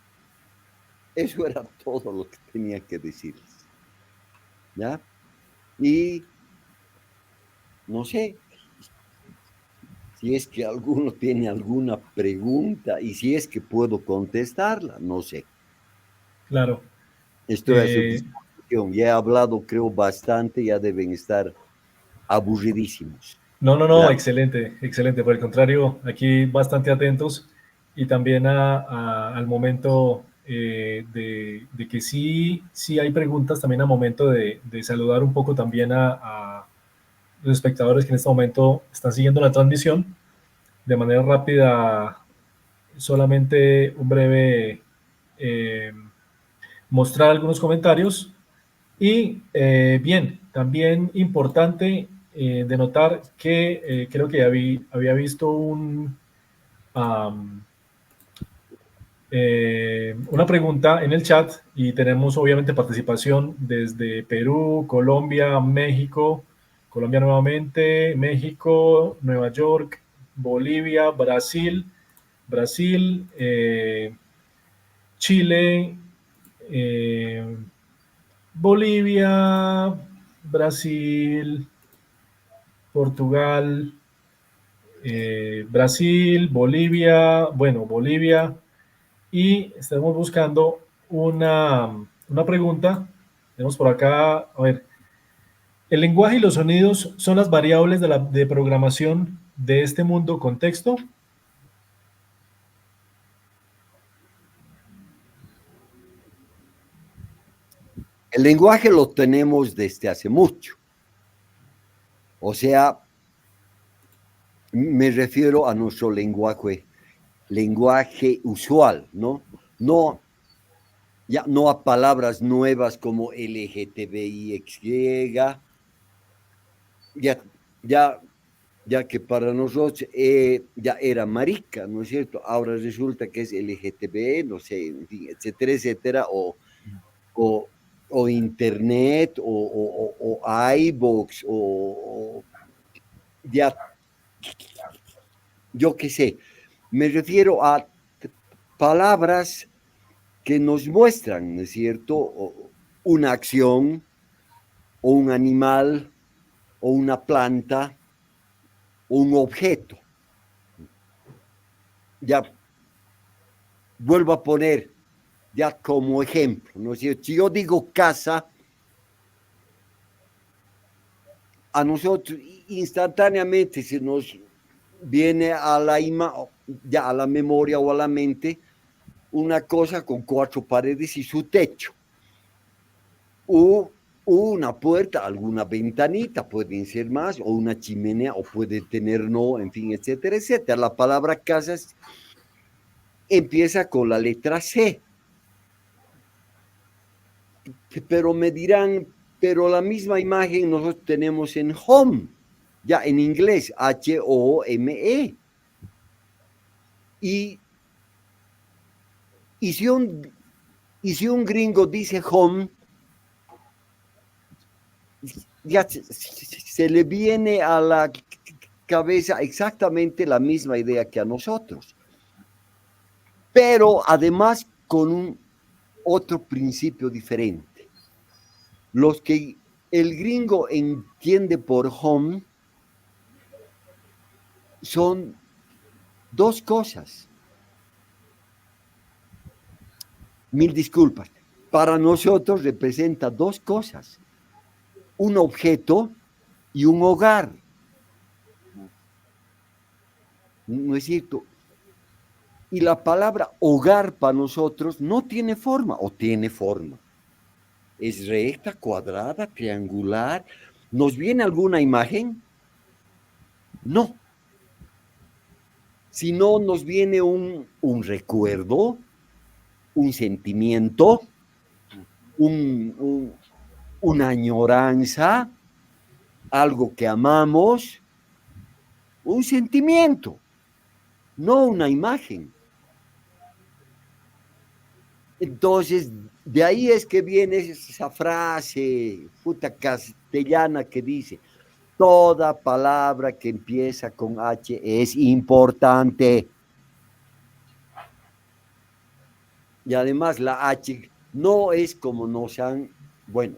eso era todo lo que tenía que decirles. ¿Ya? Y no sé si es que alguno tiene alguna pregunta y si es que puedo contestarla, no sé. Claro. Estoy a su Eh, disposición. Ya he hablado, creo, bastante, ya deben estar aburridísimos. no, no, no, Gracias. excelente, excelente. Por el contrario, aquí bastante atentos y también al momento de que sí, sí hay preguntas, también al momento de saludar un poco también a los espectadores que en este momento están siguiendo la transmisión. De manera rápida, solamente un breve eh, mostrar algunos comentarios. Y bien, también importante de notar que creo que había visto um, una pregunta en el chat y tenemos obviamente participación desde Perú, Colombia, México, Colombia nuevamente, México, Nueva York, Bolivia, Brasil, Chile, eh, Bolivia, Brasil, Portugal, Brasil, Bolivia, bueno, Bolivia, y estamos buscando una pregunta. Tenemos por acá, a ver, ¿el lenguaje y los sonidos son las variables de programación de este mundo contexto? El lenguaje lo tenemos desde hace mucho. O sea, me refiero a nuestro lenguaje usual, ¿no? No, ya no a palabras nuevas como LGTBIXY, ya, ya, ya que para nosotros ya era marica, ¿no es cierto? Ahora resulta que es LGTB, no sé, en fin, etcétera, etcétera, o, o internet, o iVoox, o ya, yo qué sé, me refiero a palabras que nos muestran, ¿no es cierto? Una acción, o un animal, o una planta, o un objeto. Ya vuelvo a poner, ya como ejemplo, ¿no es cierto? Si yo digo casa, a nosotros instantáneamente se nos viene a ya a la memoria o a la mente una cosa con 4 paredes y su techo. O una puerta, alguna ventanita, pueden ser más, o una chimenea, o puede tener no, en fin, etcétera, etcétera. La palabra casa empieza con la letra C. Pero me dirán, pero la misma imagen nosotros tenemos en home, ya en inglés, Home. Y, y, si un, y si un gringo dice home, ya se le viene a la cabeza exactamente la misma idea que a nosotros. Pero además con un otro principio diferente. Los que el gringo entiende por home son dos cosas. Mil disculpas. Para nosotros representa dos cosas. Un objeto y un hogar. ¿No es cierto? Y la palabra hogar para nosotros no tiene forma, o tiene forma. Es recta, cuadrada, triangular. ¿Nos viene alguna imagen? No. Si no, nos viene un recuerdo, un sentimiento, una añoranza, algo que amamos, un sentimiento, no una imagen. Entonces, de ahí es que viene esa frase puta castellana que dice, toda palabra que empieza con H es importante. Y además la H no es como nos han, bueno,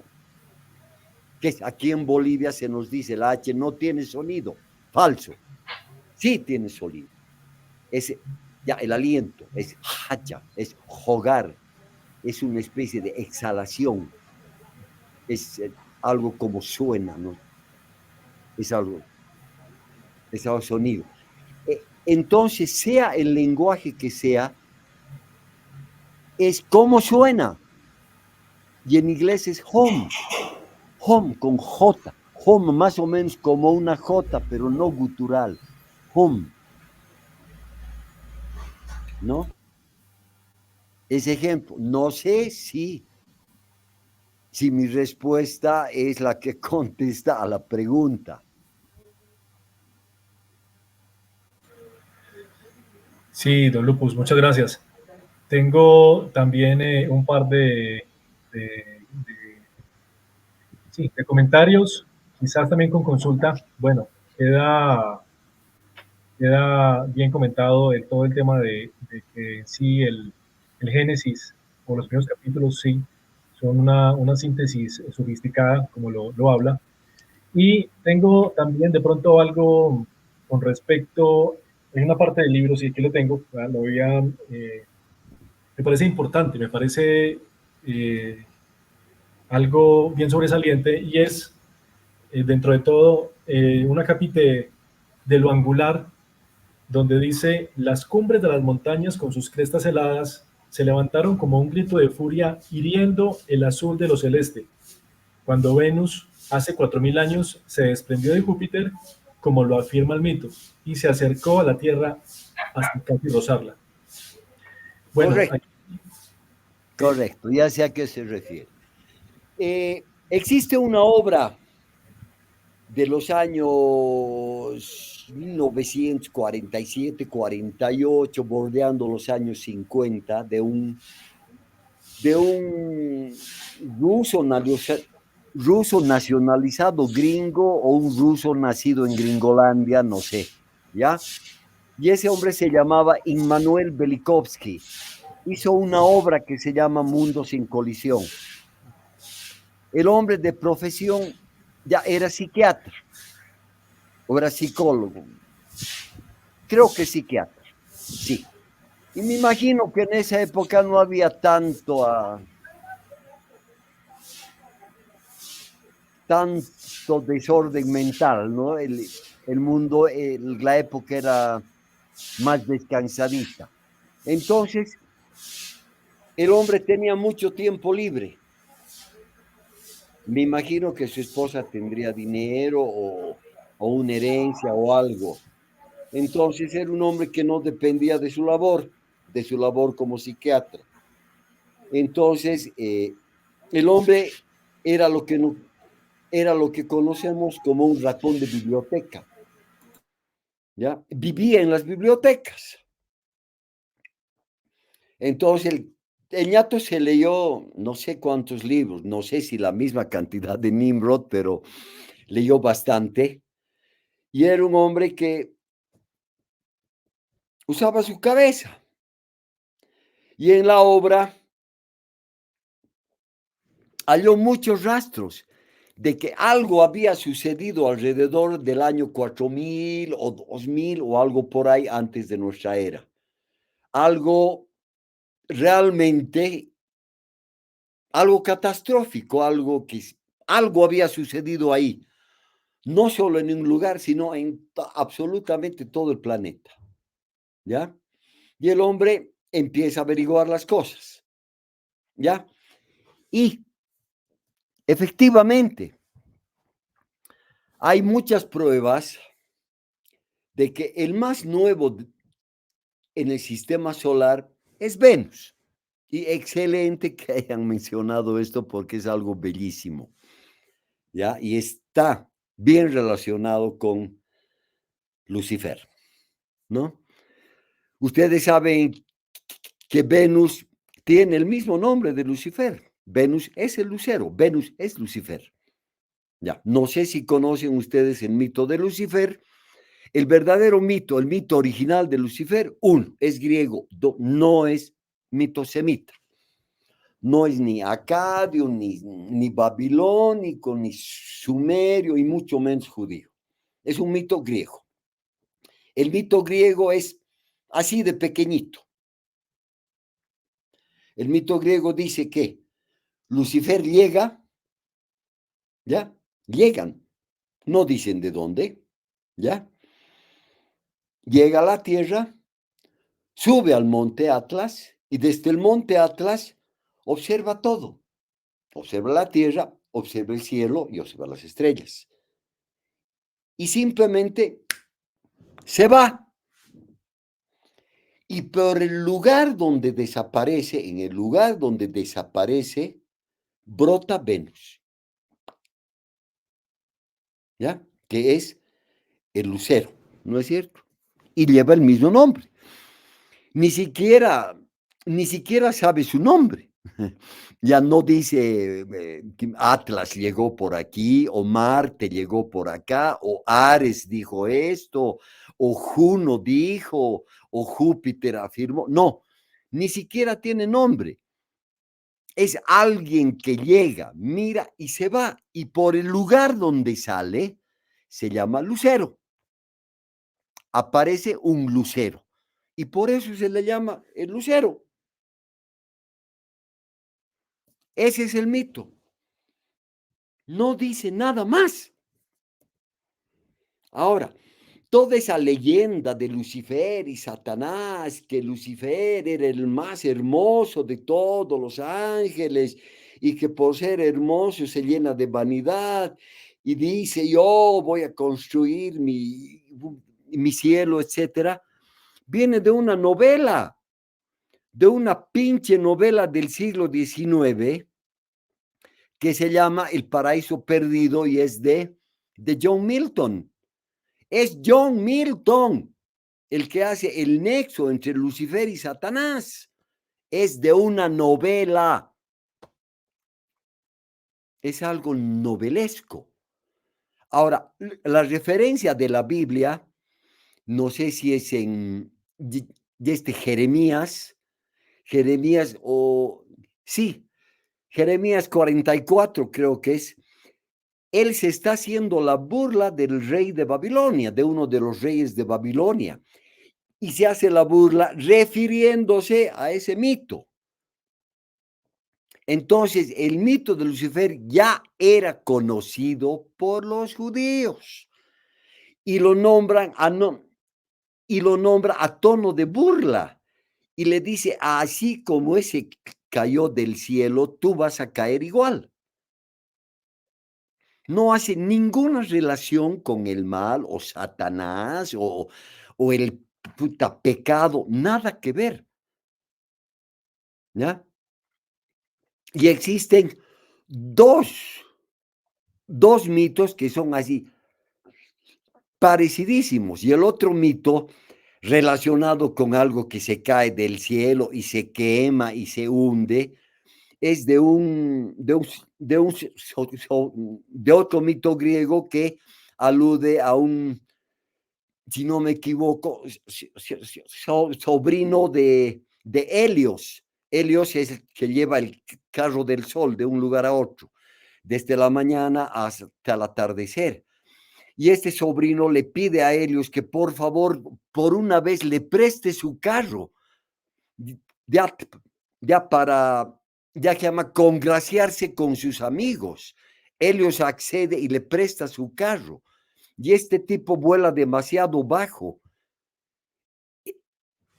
que aquí en Bolivia se nos dice, la H no tiene sonido, falso. Sí tiene sonido. Ya el aliento es haya, es jugar, es una especie de exhalación, es algo como suena, ¿no? Es algo sonido. Entonces, sea el lenguaje que sea, es como suena. Y en inglés es home, home con J, home más o menos como una J, pero no gutural, home, ¿no? Ese ejemplo, no sé si mi respuesta es la que contesta a la pregunta. Sí, don Lupus, muchas gracias. Tengo también un par de comentarios, quizás también con consulta. Bueno, queda bien comentado todo el tema de que sí, el Génesis o los primeros capítulos sí son una síntesis sofisticada, como lo habla. Y tengo también de pronto algo con respecto, hay una parte del libro, sí, aquí lo tengo, lo voy a, me parece importante, me parece algo bien sobresaliente y es, dentro de todo, una capite de lo angular, donde dice, las cumbres de las montañas con sus crestas heladas se levantaron como un grito de furia hiriendo el azul de lo celeste, cuando Venus hace 4000 años se desprendió de Júpiter, como lo afirma el mito, y se acercó a la Tierra hasta casi rozarla. Bueno, Correcto, correcto, ya sé a qué se refiere. Existe una obra de los años 1947, 48, bordeando los años 50, de un ruso nacionalizado gringo o un ruso nacido en Gringolandia, no sé, ¿ya? Y ese hombre se llamaba Immanuel Velikovsky. Hizo una obra que se llama Mundo sin colisión. El hombre de profesión ya era psiquiatra o era psicólogo. Creo que psiquiatra, sí. Y me imagino que en esa época no había tanto desorden mental, ¿no? El mundo, la época era más descansadita. Entonces, el hombre tenía mucho tiempo libre. Me imagino que su esposa tendría dinero o una herencia o algo. Entonces era un hombre que no dependía de su labor como psiquiatra. Entonces, el hombre era lo que conocemos como un ratón de biblioteca. ¿Ya? Vivía en las bibliotecas. Entonces, el ñato se leyó no sé cuántos libros, no sé si la misma cantidad de Nimrod, pero leyó bastante. Y era un hombre que usaba su cabeza. Y en la obra halló muchos rastros de que algo había sucedido alrededor del año 4000 o 2000 o algo por ahí antes de nuestra era. Algo realmente, algo catastrófico, algo había sucedido ahí. No solo en un lugar, sino en absolutamente todo el planeta. ¿Ya? Y el hombre empieza a averiguar las cosas. ¿Ya? Y efectivamente, hay muchas pruebas de que el más nuevo en el sistema solar es Venus. Y excelente que hayan mencionado esto porque es algo bellísimo. ¿Ya? Y está bien relacionado con Lucifer, ¿no? Ustedes saben que Venus tiene el mismo nombre de Lucifer. Venus es el lucero, Venus es Lucifer. Ya, no sé si conocen ustedes el mito de Lucifer. El verdadero mito, el mito original de Lucifer, es griego, no es mito semita. No es ni acadio, ni babilónico, ni sumerio, y mucho menos judío. Es un mito griego. El mito griego es así de pequeñito. El mito griego dice que Lucifer llega, ¿ya? Llegan, no dicen de dónde, ¿ya? Llega a la tierra, sube al monte Atlas y desde el monte Atlas observa todo. Observa la tierra, observa el cielo y observa las estrellas. Y simplemente se va. Y por el lugar donde desaparece, en el lugar donde desaparece, brota Venus, ¿ya? Que es el lucero, ¿no es cierto? Y lleva el mismo nombre. Ni siquiera sabe su nombre. Ya no dice que Atlas llegó por aquí, o Marte llegó por acá, o Ares dijo esto, o Juno dijo, o Júpiter afirmó. No, ni siquiera tiene nombre. Es alguien que llega, mira y se va. Y por el lugar donde sale, se llama lucero. Aparece un lucero. Y por eso se le llama el lucero. Ese es el mito. No dice nada más. Ahora, toda esa leyenda de Lucifer y Satanás, que Lucifer era el más hermoso de todos los ángeles y que por ser hermoso se llena de vanidad y dice, yo voy a construir mi cielo, etcétera, viene de una novela, de una pinche novela del siglo XIX que se llama El Paraíso Perdido y es de John Milton. Es John Milton el que hace el nexo entre Lucifer y Satanás. Es de una novela. Es algo novelesco. Ahora, la referencia de la Biblia, no sé si es en Jeremías o sí, Jeremías 44 creo que es. Él se está haciendo la burla del rey de Babilonia, de uno de los reyes de Babilonia, y se hace la burla refiriéndose a ese mito. Entonces, el mito de Lucifer ya era conocido por los judíos y lo nombra a tono de burla y le dice, así como ese cayó del cielo, tú vas a caer igual. No hace ninguna relación con el mal o Satanás o el pecado, nada que ver. ¿Ya? Y existen dos mitos que son así parecidísimos. Y el otro mito relacionado con algo que se cae del cielo y se quema y se hunde es de otro mito griego que alude a un, si no me equivoco, sobrino de Helios. Helios es el que lleva el carro del sol de un lugar a otro, desde la mañana hasta el atardecer. Y este sobrino le pide a Helios que por favor, por una vez, le preste su carro, ya que ama congraciarse con sus amigos. Helios accede y le presta su carro. Y este tipo vuela demasiado bajo.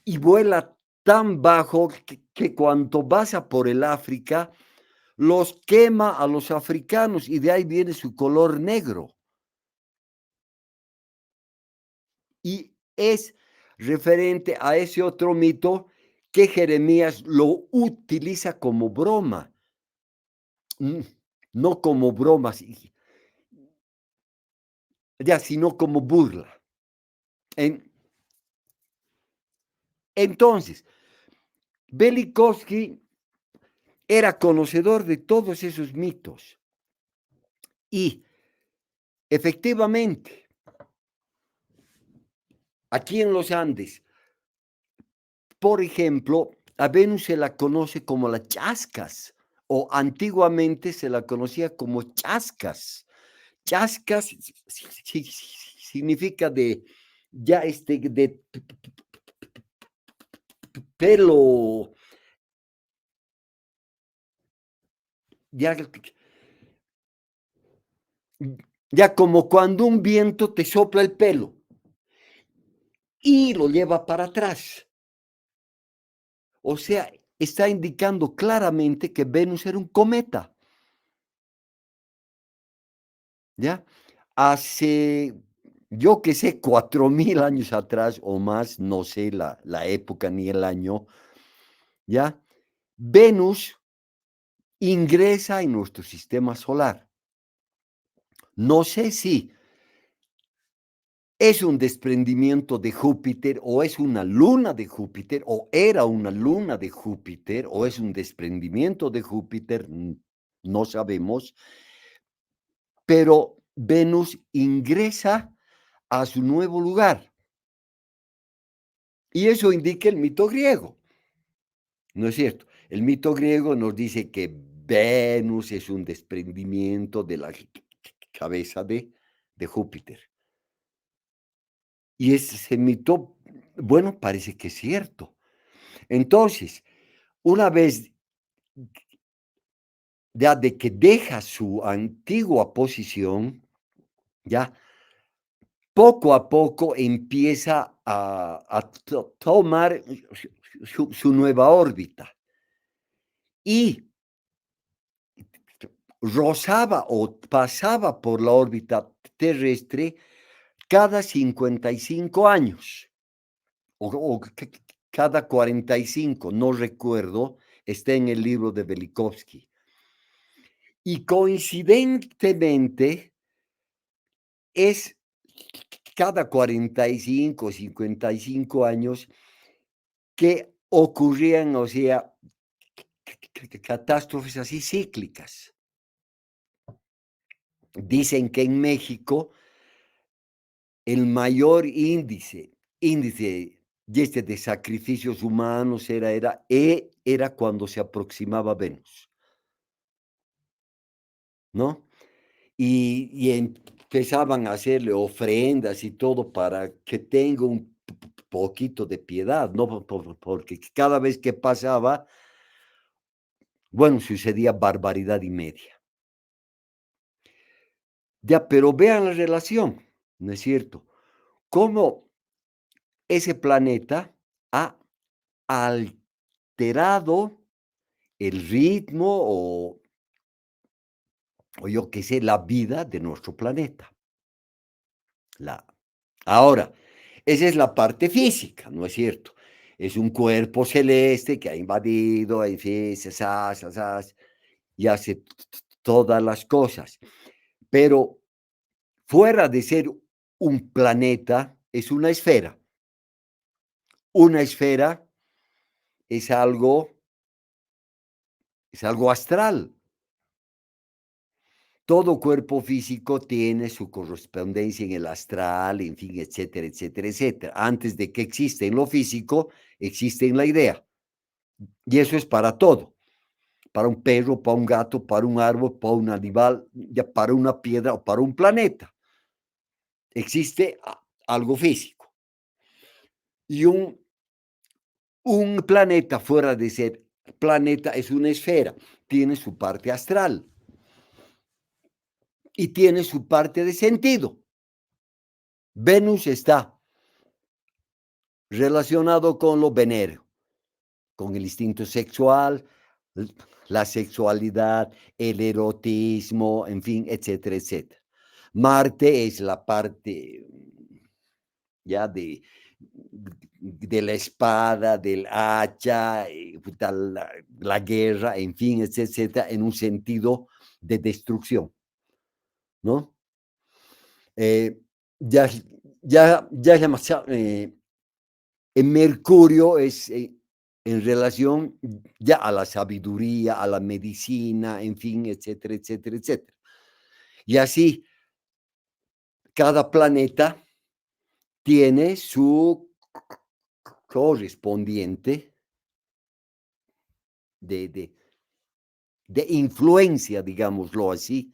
Y vuela tan bajo que cuando pasa por el África, los quema a los africanos y de ahí viene su color negro. Y es referente a ese otro mito que Jeremías lo utiliza como broma. No como broma, sino como burla. Entonces, Velikovsky era conocedor de todos esos mitos. Y efectivamente, aquí en los Andes, por ejemplo, a Venus se la conoce como la Chascas, o antiguamente se la conocía como Chascas. Chascas significa de ya de pelo, ya como cuando un viento te sopla el pelo y lo lleva para atrás. O sea, está indicando claramente que Venus era un cometa, ¿ya? Hace, yo que sé, 4000 años atrás o más, no sé la época ni el año, ¿ya? Venus ingresa en nuestro sistema solar. No sé si es un desprendimiento de Júpiter o es una luna de Júpiter o era una luna de Júpiter o es un desprendimiento de Júpiter, no sabemos, pero Venus ingresa a su nuevo lugar. Y eso indica el mito griego, ¿no es cierto? El mito griego nos dice que Venus es un desprendimiento de la cabeza de Júpiter. Y ese mito, bueno, parece que es cierto. Entonces, una vez ya de que deja su antigua posición, ya poco a poco empieza a tomar su nueva órbita y rozaba o pasaba por la órbita terrestre cada 55 años o cada 45, no recuerdo, está en el libro de Velikovsky. Y coincidentemente es cada 45 o 55 años que ocurrían, o sea, catástrofes así cíclicas. Dicen que en México el mayor índice de sacrificios humanos era cuando se aproximaba Venus, ¿no? Y empezaban a hacerle ofrendas y todo para que tenga un poquito de piedad, ¿no? Porque cada vez que pasaba, bueno, sucedía barbaridad y media. Ya, pero vean la relación, ¿no es cierto? Cómo ese planeta ha alterado el ritmo o yo qué sé, la vida de nuestro planeta. Ahora, esa es la parte física, ¿no es cierto? Es un cuerpo celeste que ha invadido, en fin, y hace todas las cosas. Pero fuera de ser un planeta, es una esfera. Una esfera es algo astral. Todo cuerpo físico tiene su correspondencia en el astral, en fin, etcétera, etcétera, etcétera. Antes de que exista en lo físico, existe en la idea. Y eso es para todo. Para un perro, para un gato, para un árbol, para un animal, ya para una piedra o para un planeta. Existe algo físico. Y un planeta fuera de ser planeta es una esfera. Tiene su parte astral. Y tiene su parte de sentido. Venus está relacionado con lo venéreo, con el instinto sexual, la sexualidad, el erotismo, en fin, etcétera, etcétera. Marte es la parte ya de la espada, del hacha, la guerra, en fin, etcétera, en un sentido de destrucción, ¿no? Ya, en Mercurio es en relación ya a la sabiduría, a la medicina, en fin, etcétera, etcétera, etcétera. Y así, cada planeta tiene su correspondiente de influencia, digámoslo así,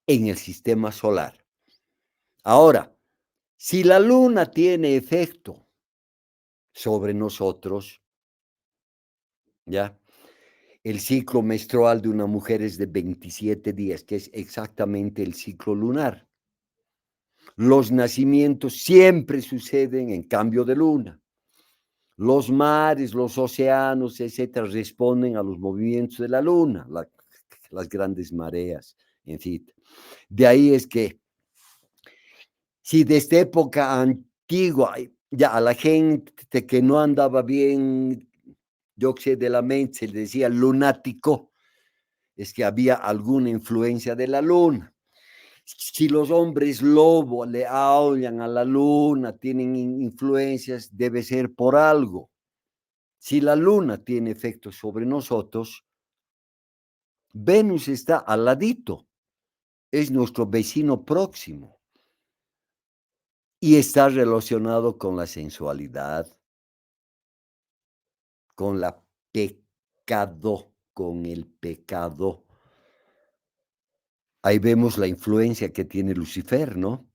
en el sistema solar. Ahora, Si la luna tiene efecto sobre nosotros, ¿ya? El ciclo menstrual de una mujer es de 27 días, que es exactamente el ciclo lunar. Los nacimientos siempre suceden en cambio de luna. Los mares, los océanos, etcétera, responden a los movimientos de la luna, las grandes mareas, en fin. De ahí es que, si desde época antigua, ya a la gente que no andaba bien, yo que sé, de la mente, se le decía lunático, es que había alguna influencia de la luna. Si los hombres lobo le aullan a la luna, tienen influencias, debe ser por algo. Si la luna tiene efectos sobre nosotros, Venus está al ladito, es nuestro vecino próximo y está relacionado con la sensualidad, con la pecado, con el pecado. Ahí vemos la influencia que tiene Lucifer, ¿no?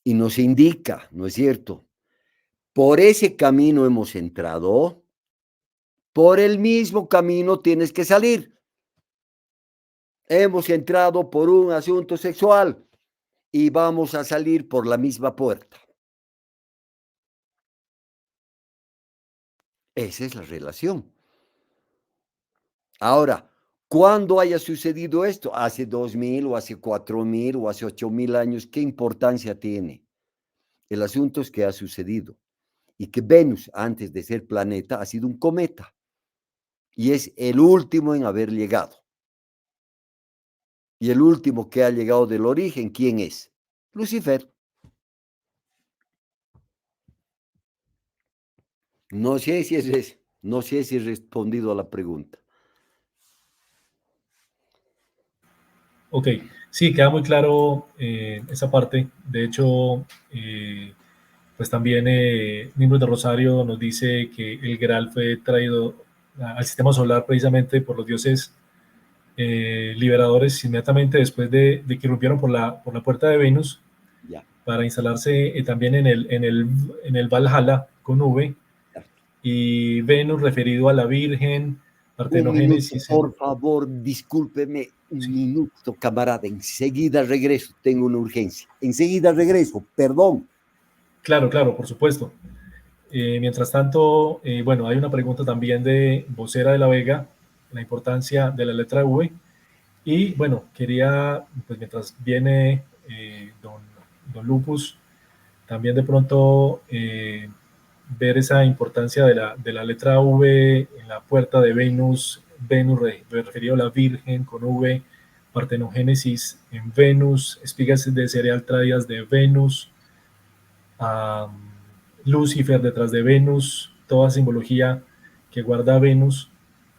Y nos indica, ¿no es cierto? Por ese camino hemos entrado, por el mismo camino tienes que salir. Hemos entrado por un asunto sexual y vamos a salir por la misma puerta. Esa es la relación. Ahora, ¿cuándo haya sucedido esto? ¿Hace 2000 o hace 4000 o hace 8000 años? ¿Qué importancia tiene? El asunto es que ha sucedido y que Venus, antes de ser planeta, ha sido un cometa y es el último en haber llegado. Y el último que ha llegado del origen, ¿quién es? Lucifer. No sé si he respondido a la pregunta. Ok, sí, queda muy claro esa parte. De hecho, pues también Nimrod de Rosario nos dice que el Graal fue traído al sistema solar precisamente por los dioses liberadores inmediatamente después de que irrumpieron por la puerta de Venus Ya. para instalarse también en el Valhalla con V, y Venus referido a la Virgen, Un minuto, Partenogénesis. por favor, discúlpeme un Sí, minuto, camarada. Enseguida regreso, tengo una urgencia. Enseguida regreso, perdón. claro, claro, por supuesto. Mientras tanto, bueno, hay una pregunta también de Vocera de la Vega, la importancia de la letra V. Y bueno, quería, pues mientras viene don Lupus, también de pronto ver esa importancia de la letra V en la puerta de Venus, referido a la Virgen con V, Partenogénesis en Venus, espigas de cereal traídas de Venus, Lucifer detrás de Venus, toda simbología que guarda Venus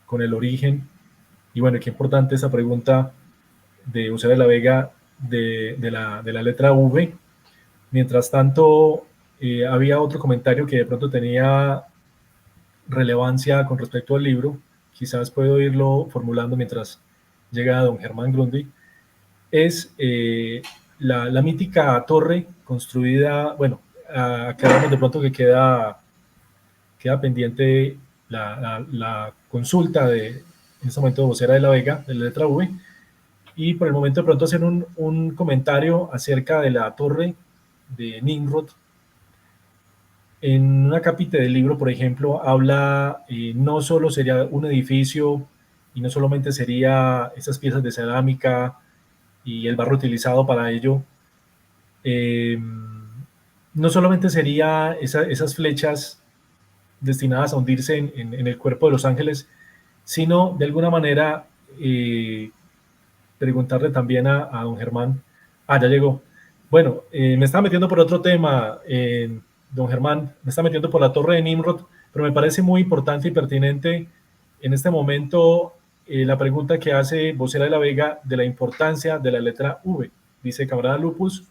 con el origen. Y bueno, qué importante esa pregunta de José de la Vega de la letra V. Mientras tanto, había otro comentario que de pronto tenía relevancia con respecto al libro. Quizás puedo irlo formulando mientras llega don Germán Grundy. Es la mítica torre construida, bueno, aclaramos de pronto que queda pendiente la consulta en este momento, de vocera de la Vega, de la letra V, y por el momento de pronto hacer un comentario acerca de la torre de Nimrod. En una capita del libro, por ejemplo, habla, no solo sería un edificio y no solamente sería esas piezas de cerámica y el barro utilizado para ello, eh, no solamente sería esas flechas destinadas a hundirse en el cuerpo de los ángeles, sino de alguna manera preguntarle también a don Germán. Ah, ya llegó. Bueno, me estaba metiendo por otro tema, don Germán, me está metiendo por la torre de Nimrod, pero me parece muy importante y pertinente en este momento la pregunta que hace Vocera de la Vega de la importancia de la letra V. Dice, camarada Lupus,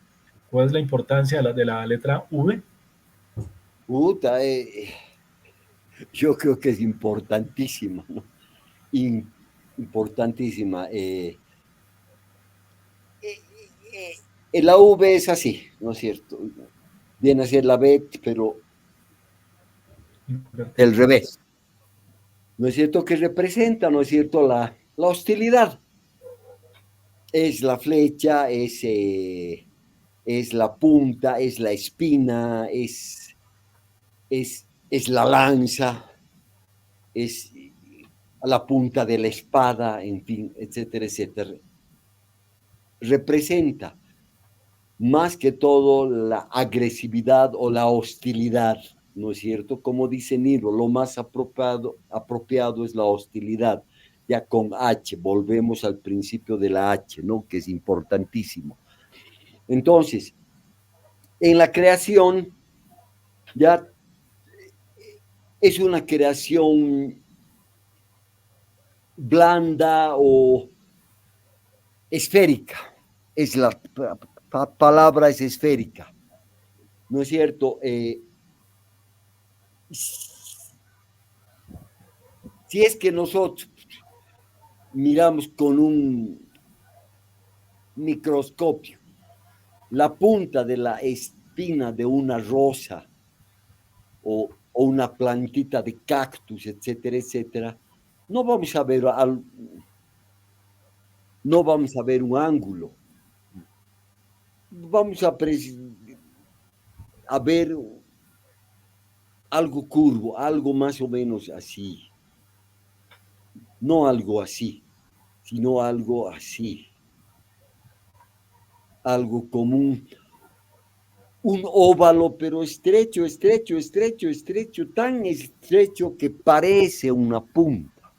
¿cuál es la importancia de la letra V? Puta, yo creo que es importantísima, ¿no? Importantísima. La V es así, ¿no es cierto? Viene a ser la B, pero del revés. ¿No es cierto? Que representa, ¿no es cierto?, la hostilidad. Es la flecha, es la punta, es la espina, es la lanza, es la punta de la espada, en fin, etcétera, etcétera. Representa más que todo la agresividad o la hostilidad, ¿no es cierto? Como dice Nilo, lo más apropiado es la hostilidad. Ya con H, volvemos al principio de la H, ¿no? Que es importantísimo. Entonces, en la creación, ya es una creación blanda o esférica. Es la palabra es esférica, ¿no es cierto? Si es que nosotros miramos con un microscopio la punta de la espina de una rosa o una plantita de cactus, etcétera, etcétera, no vamos a ver no vamos a ver un ángulo. Vamos a ver algo curvo, algo más o menos así. No algo así, sino algo así. Algo común. Un óvalo, pero estrecho, estrecho, estrecho, estrecho, tan estrecho que parece una punta,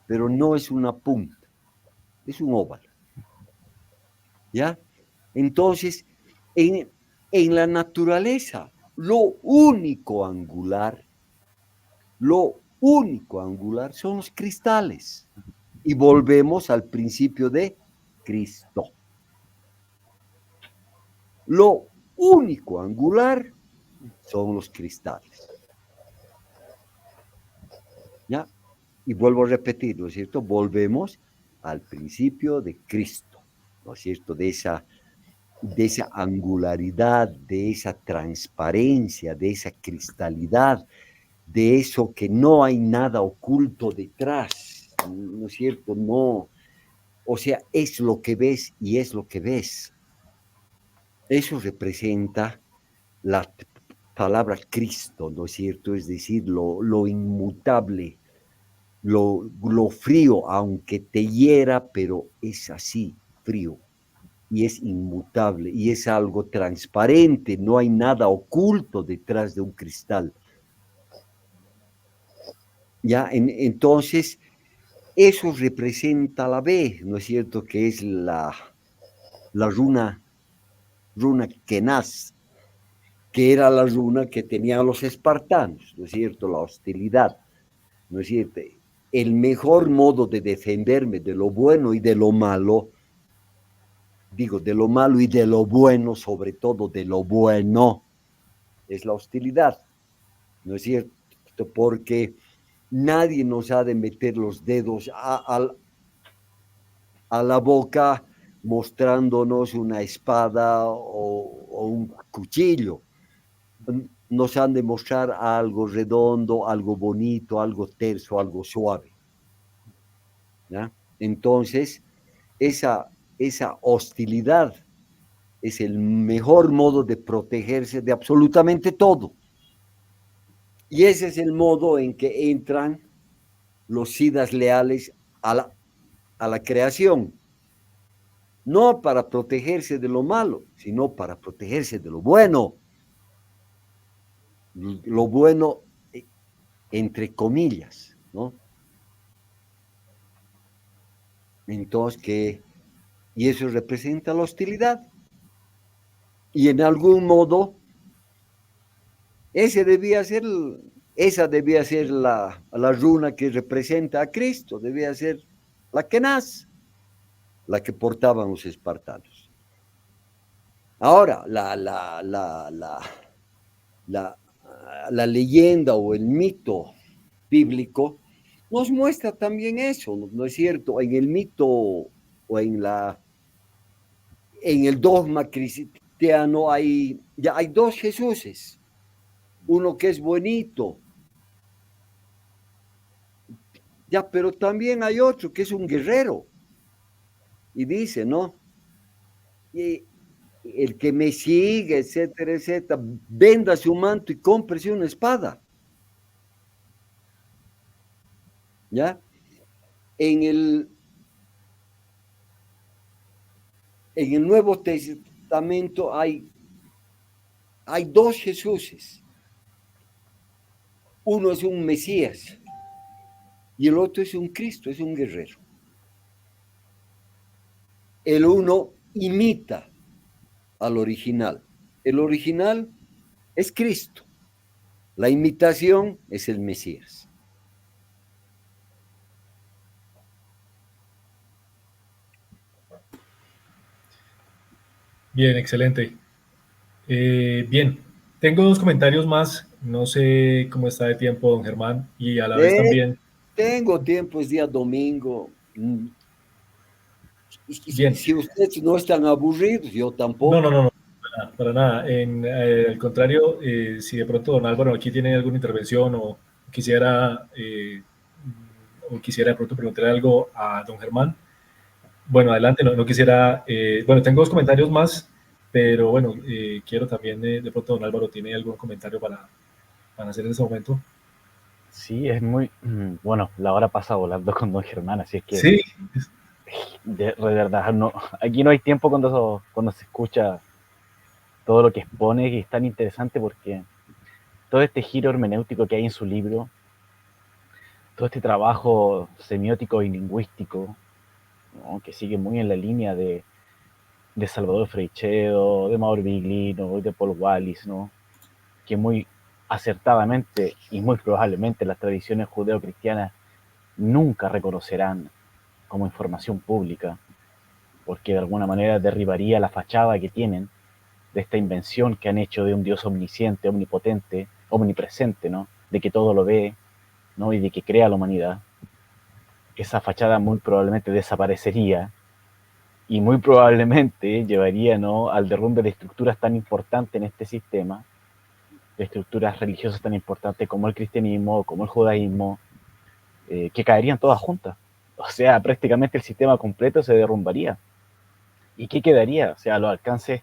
pero no es una punta, es un óvalo. ¿Ya? Entonces, en la naturaleza, lo único angular son los cristales. Y volvemos al principio de Cristo. Lo único angular son los cristales. ¿Ya? Y vuelvo a repetir, ¿no es cierto? Volvemos al principio de Cristo, ¿no es cierto? De esa angularidad, de esa transparencia, de esa cristalidad, de eso que no hay nada oculto detrás, ¿no es cierto? No, o sea, es lo que ves y es lo que ves. Eso representa la palabra Cristo, ¿no es cierto? Es decir, lo inmutable, lo frío, aunque te hiera, pero es así, frío, y es inmutable, y es algo transparente, no hay nada oculto detrás de un cristal. ¿Ya? Entonces, eso representa la B, ¿no es cierto? Que es la runa Kenaz, que era la runa que tenían los espartanos, ¿no es cierto? La hostilidad, ¿no es cierto? El mejor modo de defenderme de lo bueno y de lo malo, digo, de lo malo y de lo bueno, sobre todo de lo bueno, es la hostilidad, ¿no es cierto? Porque nadie nos ha de meter los dedos a la boca mostrándonos una espada o un cuchillo. Nos han de mostrar algo redondo, algo bonito, algo terso, algo suave. ¿Ya? Entonces, esa hostilidad es el mejor modo de protegerse de absolutamente todo. Y ese es el modo en que entran los sidas leales a la creación. No para protegerse de lo malo, sino para protegerse de lo bueno. Lo bueno, entre comillas, ¿no? Entonces, y eso representa la hostilidad. Y en algún modo, esa debía ser la runa que representa a Cristo, debía ser la Kenaz, la que portaban los espartanos. Ahora, la leyenda o el mito bíblico nos muestra también eso, ¿no es cierto? En el mito o en en el dogma cristiano ya hay dos Jesuses. Uno que es bonito, ya, pero también hay otro que es un guerrero. Y dice, ¿no? Y el que me sigue, etcétera, etcétera, venda su manto y cómprese una espada. ¿Ya? En el Nuevo Testamento hay dos Jesuses. Uno es un Mesías y el otro es un Cristo, es un guerrero. El uno imita al original. El original es Cristo. La imitación es el Mesías. Bien, excelente. Bien, tengo dos comentarios más. No sé cómo está de tiempo, don Germán, y a la vez también. Tengo tiempo, es día domingo. Bien, Si ustedes no están aburridos, yo no, tampoco. para nada. Al contrario, si de pronto don Álvaro aquí tiene alguna intervención quisiera, o quisiera de pronto preguntar algo a don Germán, bueno, adelante, no quisiera, bueno, tengo dos comentarios más, pero bueno, quiero también, de pronto don Álvaro tiene algún comentario para hacer en ese momento. Sí, es muy... Bueno, la hora pasa volando con don Germán, así es que Sí, de verdad, no, aquí no hay tiempo cuando se escucha todo lo que expone, que es tan interesante porque todo este giro hermenéutico que hay en su libro, todo este trabajo semiótico y lingüístico, ¿no? Que sigue muy en la línea de Salvador Freixedo, de Mauro Biglino y de Paul Wallis, ¿no? Que muy acertadamente y muy probablemente las tradiciones judeo-cristianas nunca reconocerán como información pública, porque de alguna manera derribaría la fachada que tienen de esta invención que han hecho de un Dios omnisciente, omnipotente, omnipresente, ¿no? De que todo lo ve, ¿no? Y de que crea la humanidad. Esa fachada muy probablemente desaparecería y muy probablemente llevaría, ¿no?, al derrumbe de estructuras tan importantes en este sistema, de estructuras religiosas tan importantes como el cristianismo, como el judaísmo, que caerían todas juntas. O sea, prácticamente el sistema completo se derrumbaría. ¿Y qué quedaría? O sea, los alcances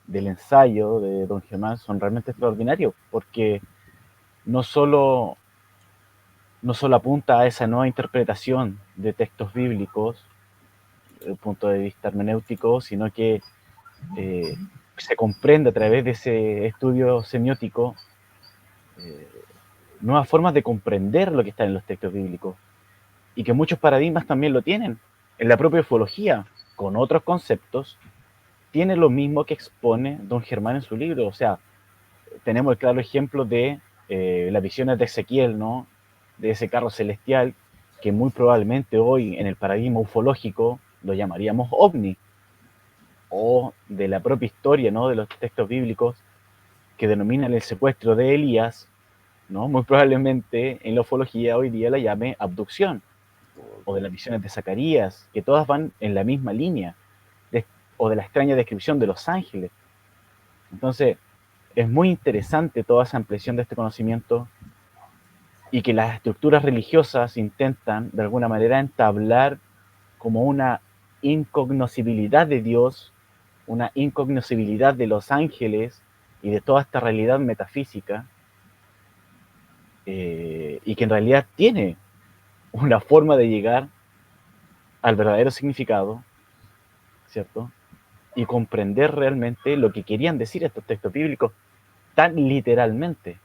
del ensayo de Don Germán son realmente extraordinarios, porque no solo, no solo apunta a esa nueva interpretación de textos bíblicos desde el punto de vista hermenéutico, sino que eh, se comprende a través de ese estudio semiótico eh, nuevas formas de comprender lo que está en los textos bíblicos y que muchos paradigmas también lo tienen. En la propia ufología, con otros conceptos, tiene lo mismo que expone don Germán en su libro. O sea, tenemos el claro ejemplo de las visiones de Ezequiel, ¿no? De ese carro celestial que muy probablemente hoy en el paradigma ufológico lo llamaríamos ovni, o de la propia historia, ¿no?, de los textos bíblicos que denominan el secuestro de Elías, ¿no? Muy probablemente en la ufología hoy día la llame abducción, o de las visiones de Zacarías, que todas van en la misma línea, o de la extraña descripción de los ángeles. Entonces, es muy interesante toda esa ampliación de este conocimiento y que las estructuras religiosas intentan de alguna manera entablar como una incognoscibilidad de Dios, una incognoscibilidad de los ángeles y de toda esta realidad metafísica, y que en realidad tiene una forma de llegar al verdadero significado, ¿cierto? Y comprender realmente lo que querían decir estos textos bíblicos tan literalmente.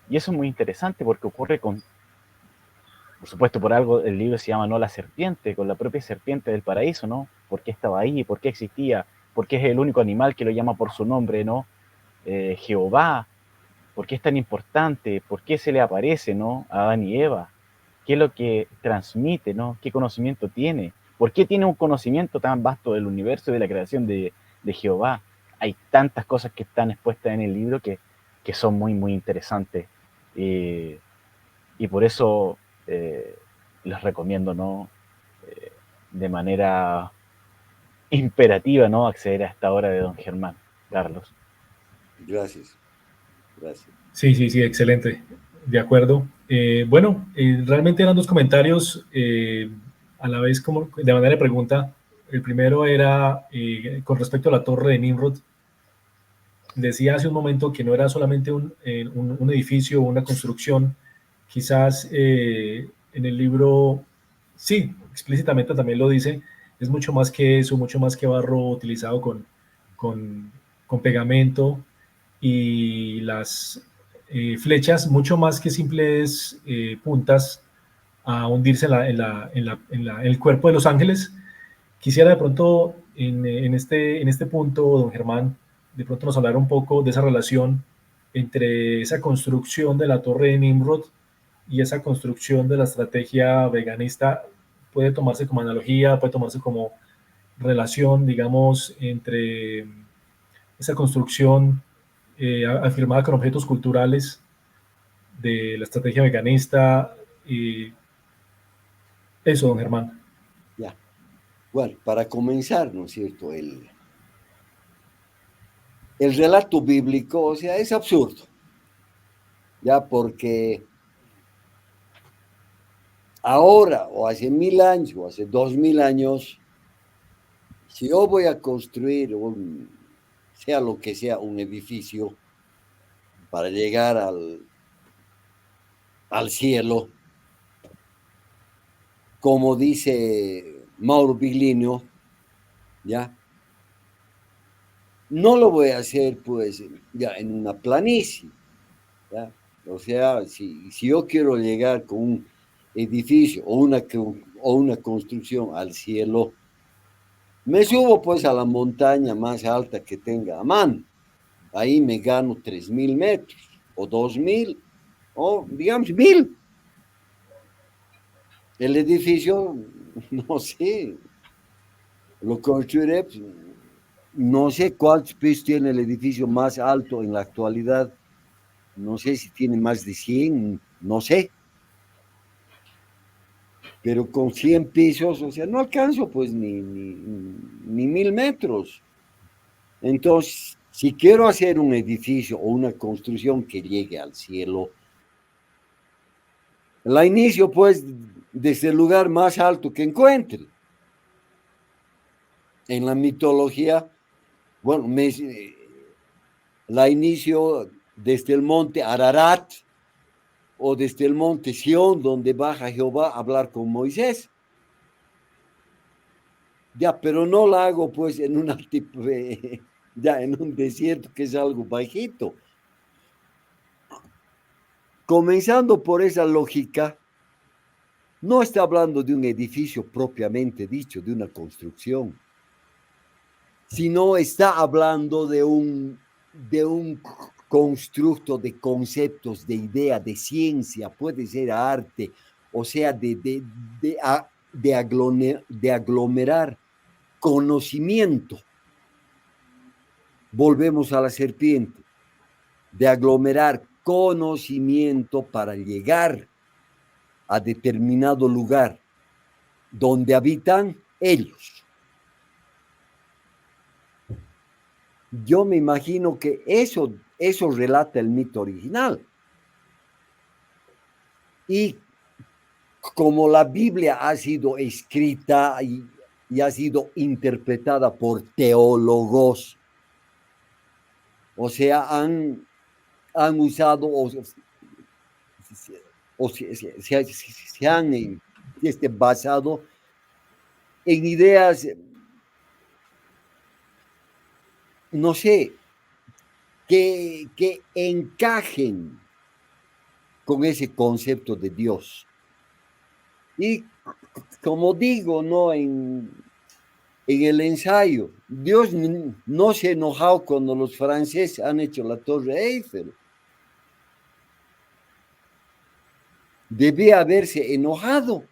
Y eso es muy interesante porque ocurre con, por supuesto, por algo el libro se llama No la serpiente, con la propia serpiente del paraíso, ¿no? ¿Por qué estaba ahí? ¿Por qué existía? ¿Por qué es el único animal que lo llama por su nombre, ¿no? Jehová. ¿Por qué es tan importante? ¿Por qué se le aparece, ¿no?, a Adán y Eva? ¿Qué es lo que transmite, ¿no? ¿Qué conocimiento tiene? ¿Por qué tiene un conocimiento tan vasto del universo y de la creación de Jehová? Hay tantas cosas que están expuestas en el libro que son muy, muy interesantes. Y por eso les recomiendo, ¿no?, de manera imperativa, ¿no?, acceder a esta obra de don Germán, Carlos. Gracias. Gracias. Sí, sí, sí, excelente. De acuerdo. Bueno, realmente eran dos comentarios a la vez como de manera de pregunta. El primero era con respecto a la torre de Nimrod. Decía hace un momento que no era solamente un edificio o una construcción. Quizás en el libro, sí, explícitamente también lo dice, es mucho más que eso, mucho más que barro utilizado con, con pegamento y las flechas, mucho más que simples puntas a hundirse en el cuerpo de los ángeles. Quisiera de pronto en este punto, don Germán, de pronto nos hablar un poco de esa relación entre esa construcción de la torre de Nimrod y esa construcción de la estrategia veganista. Puede tomarse como analogía, puede tomarse como relación, digamos, entre esa construcción afirmada con objetos culturales de la estrategia veganista y eso, don Germán. Ya. Bueno, para comenzar, ¿no es cierto? El relato bíblico, o sea, es absurdo. Ya, porque ahora, o hace 1000 años, o hace 2000 años, si yo voy a construir sea lo que sea, un edificio para llegar al cielo, como dice Mauro Biglino, ¿ya? No lo voy a hacer, pues, ya en una planicie, ¿ya? O sea, si yo quiero llegar con un edificio o una construcción al cielo, me subo pues a la montaña más alta que tenga a mano. Ahí me gano 3000 metros, o 2000, o digamos 1000. El edificio, no sé, lo construiré, pues, no sé cuántos pisos tiene el edificio más alto en la actualidad. No sé si tiene más de 100, no sé. Pero con 100 pisos, o sea, no alcanzo pues ni 1000 metros. Entonces, si quiero hacer un edificio o una construcción que llegue al cielo, la inicio pues desde el lugar más alto que encuentre. En la mitología, bueno, la inicio desde el monte Ararat o desde el monte Sión, donde baja Jehová a hablar con Moisés. Ya, pero no la hago pues en un ya en un desierto que es algo bajito. Comenzando por esa lógica, no está hablando de un edificio propiamente dicho, de una construcción, sino está hablando de un constructo de conceptos, de idea, de ciencia, puede ser arte, o sea, de aglomerar conocimiento. Volvemos a la serpiente, de aglomerar conocimiento para llegar a determinado lugar donde habitan ellos. Yo me imagino que eso relata el mito original. Y como la Biblia ha sido escrita y ha sido interpretada por teólogos, o sea, han usado se han basado en ideas, no sé, que encajen con ese concepto de Dios. Y como digo, ¿no? En el ensayo, Dios no se enojó cuando los franceses han hecho la Torre Eiffel. Debía haberse enojado.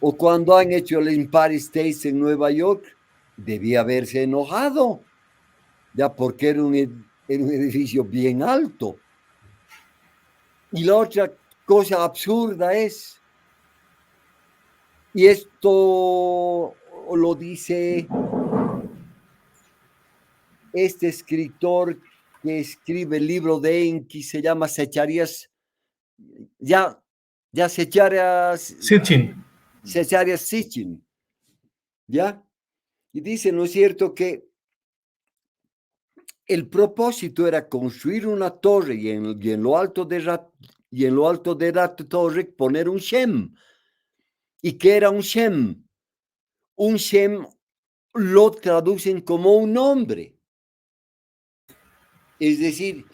O cuando han hecho el Empire State en Nueva York, debía haberse enojado. Ya porque era un edificio bien alto. Y la otra cosa absurda es, y esto lo dice este escritor que escribe el libro de Enki, se llama Secarias, Sitchin. Sitchin, ¿ya? Y dice, ¿no es cierto?, que el propósito era construir una torre y en lo alto de la torre poner un Shem. ¿Y qué era un Shem? Un Shem lo traducen como un nombre. Es decir,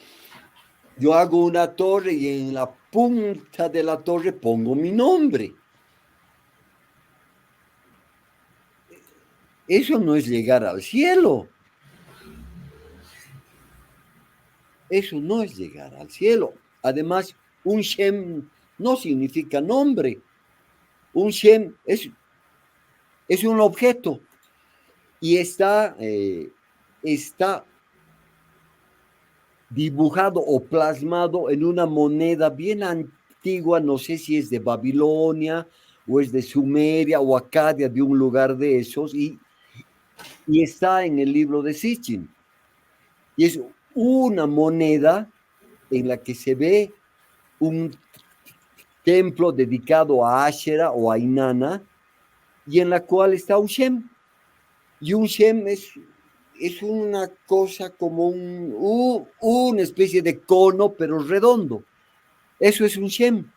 yo hago una torre y en la punta de la torre pongo mi nombre. Eso no es llegar al cielo. Eso no es llegar al cielo. Además, un Shem no significa nombre. Un Shem es un objeto y está dibujado o plasmado en una moneda bien antigua, no sé si es de Babilonia o es de Sumeria o Acadia, de un lugar de esos, y está en el libro de Sitchin. Y es una moneda en la que se ve un templo dedicado a Asherah o a Inanna, y en la cual está un Shem. Y un Shem es una cosa como una especie de cono, pero redondo. Eso es un Shem.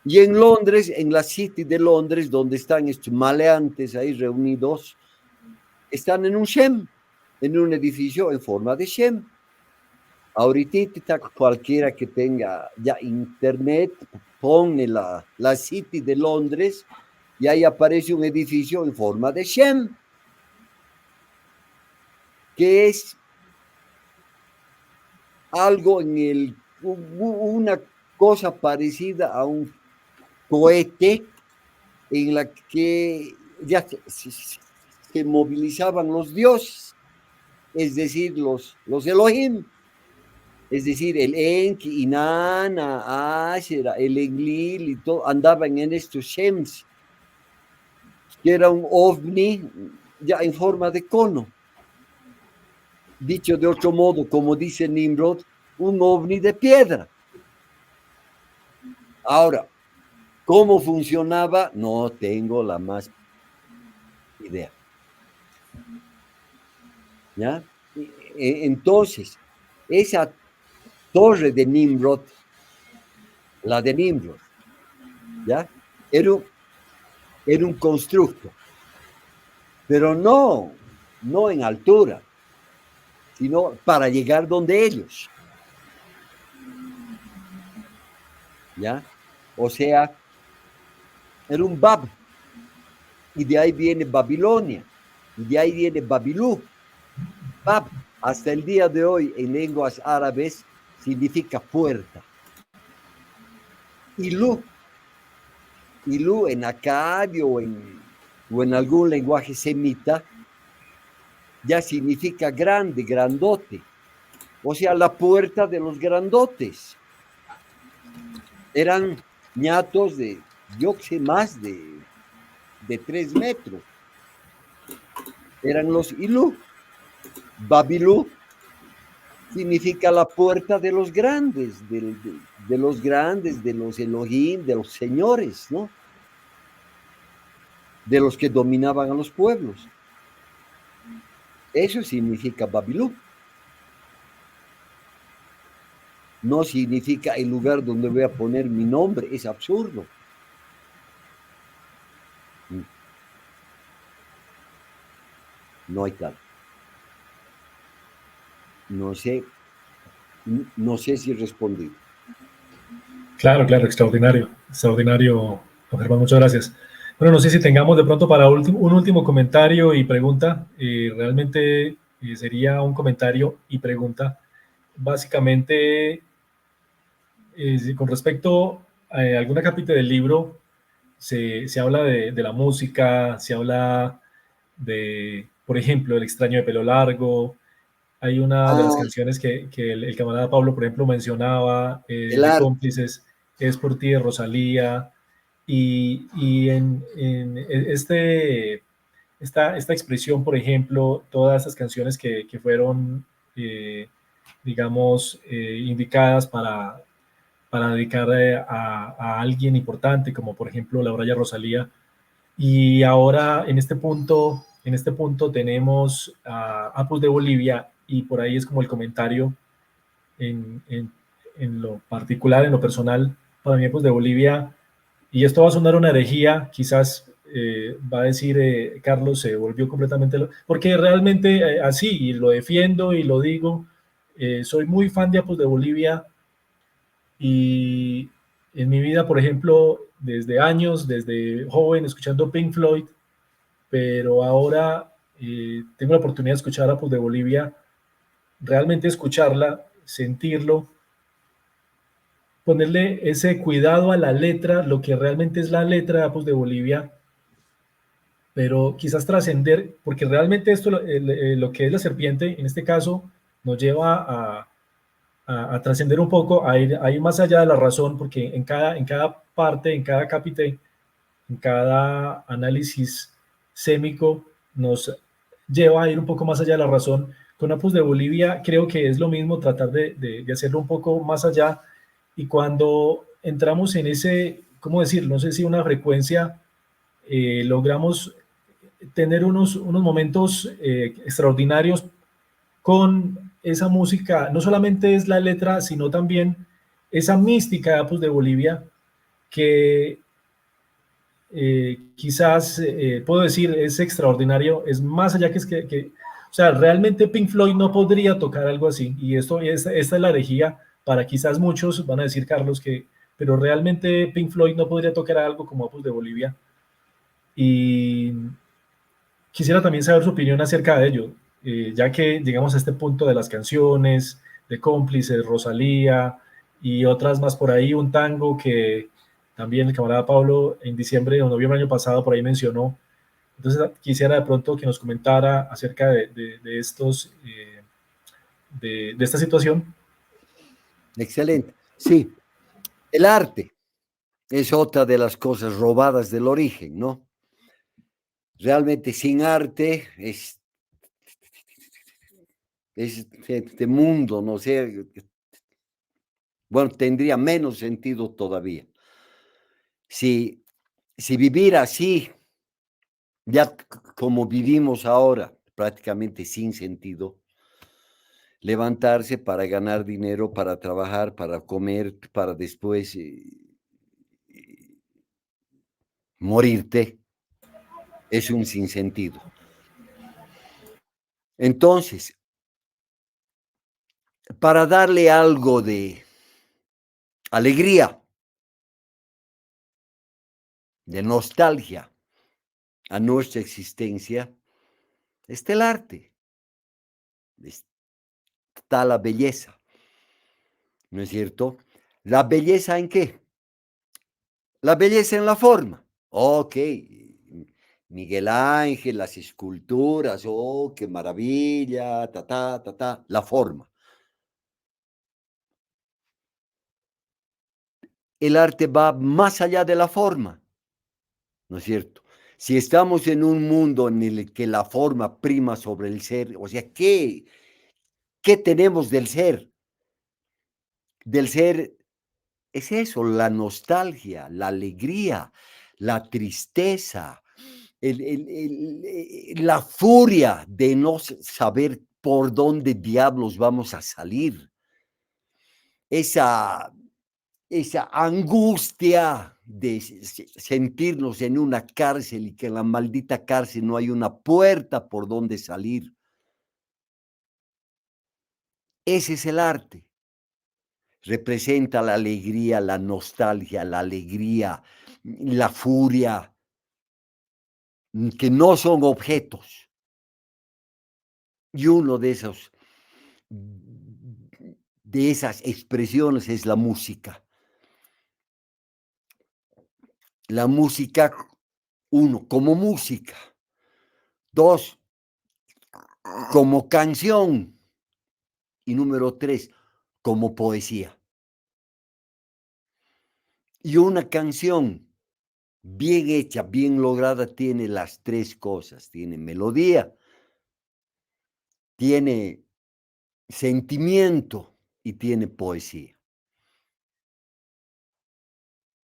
Y en Londres, en la City de Londres, donde están estos maleantes ahí reunidos, están en un Shem, en un edificio en forma de Shem. Ahorita cualquiera que tenga ya internet, pone la City de Londres y ahí aparece un edificio en forma de Shem, que es algo una cosa parecida a un cohete en la que ya se movilizaban los dioses, es decir, los Elohim, es decir, el Enki, Inanna, Asherah, el Enlil y todo, andaban en estos Shems, que era un ovni ya en forma de cono. Dicho de otro modo, como dice Nimrod, un ovni de piedra. Ahora, ¿cómo funcionaba? No tengo la más idea. ¿Ya? Entonces, esa torre de Nimrod, la de Nimrod, ¿ya? Era un constructo, pero no en altura, sino para llegar donde ellos. ¿Ya? O sea, era un Bab, y de ahí viene Babilonia, y de ahí viene Babilú. Bab, hasta el día de hoy, en lenguas árabes, significa puerta. Ilú en acadio o en algún lenguaje semita, ya significa grande, grandote. O sea, la puerta de los grandotes. Eran ñatos de, yo que sé, más de 3 metros. Eran los Ilú. Babilú significa la puerta de los grandes, de los grandes, de los Elohim, de los señores, ¿no? De los que dominaban a los pueblos. Eso significa Babilú. No significa el lugar donde voy a poner mi nombre, es absurdo. No hay tal. No sé si respondí. Claro, extraordinario, don Germán, muchas gracias. Bueno, no sé si tengamos de pronto para un último comentario y pregunta. Realmente sería un comentario y pregunta. Básicamente, con respecto a alguna capítulo del libro, se habla de la música, se habla de, por ejemplo, El extraño de pelo largo. Hay una de las canciones que el camarada Pablo, por ejemplo, mencionaba, de Cómplices, Es por ti, de Rosalía, y en esta expresión, por ejemplo, todas estas canciones que fueron, digamos, indicadas para dedicar a alguien importante, como por ejemplo la Braya Rosalía. Y ahora en este punto tenemos a Apus de Bolivia y por ahí es como el comentario en, en, en lo particular, en lo personal, para mí Apus de Bolivia, y esto va a sonar una herejía, quizás va a decir Carlos, se volvió completamente, porque realmente así, y lo defiendo y lo digo, soy muy fan de Apus de Bolivia y en mi vida, por ejemplo, desde años, desde joven, escuchando Pink Floyd, pero ahora tengo la oportunidad de escuchar a Apus de Bolivia, realmente escucharla, sentirlo, ponerle ese cuidado a la letra, lo que realmente es la letra de Apus de Bolivia, pero quizás trascender, porque realmente esto, lo que es la serpiente, en este caso, nos lleva a trascender un poco, a ir más allá de la razón, porque en cada parte, en cada capítulo, en cada análisis sémico, nos lleva a ir un poco más allá de la razón. Con Apus de Bolivia creo que es lo mismo tratar de hacerlo un poco más allá, y cuando entramos en ese, ¿cómo decir? No sé si una frecuencia, logramos tener unos momentos extraordinarios con esa música. No solamente es la letra, sino también esa mística de Apus de Bolivia que quizás puedo decir es extraordinario, es más allá o sea, realmente Pink Floyd no podría tocar algo así, y esta es la herejía para quizás muchos van a decir, Carlos, pero realmente Pink Floyd no podría tocar algo como Apus de Bolivia, y quisiera también saber su opinión acerca de ello, ya que llegamos a este punto de las canciones, de Cómplices, Rosalía y otras más por ahí, un tango que también el camarada Pablo en diciembre o noviembre del año pasado por ahí mencionó. Entonces quisiera de pronto que nos comentara acerca de estos, de esta situación. Excelente. Sí, el arte es otra de las cosas robadas del origen, ¿no? Realmente sin arte es este mundo, no sé, bueno, tendría menos sentido todavía. Si, si vivir así, ya como vivimos ahora, prácticamente sin sentido, levantarse para ganar dinero, para trabajar, para comer, para después morirte, es un sinsentido. Entonces, para darle algo de alegría, de nostalgia a nuestra existencia, está el arte, está la belleza, ¿no es cierto? ¿La belleza en qué? La belleza en la forma. Ok, Miguel Ángel, las esculturas, oh, qué maravilla, la forma. El arte va más allá de la forma, ¿no es cierto? Si estamos en un mundo en el que la forma prima sobre el ser, o sea, ¿qué tenemos del ser? Del ser es eso, la nostalgia, la alegría, la tristeza, la furia de no saber por dónde diablos vamos a salir, esa, esa angustia de sentirnos en una cárcel y que en la maldita cárcel no hay una puerta por donde salir. Ese es el arte. Representa la alegría, la nostalgia, la alegría, la furia, que no son objetos. Y uno de esas expresiones es la música. La música, uno, como música. Dos, como canción. Y número tres, como poesía. Y una canción bien hecha, bien lograda, tiene las tres cosas. Tiene melodía, tiene sentimiento y tiene poesía.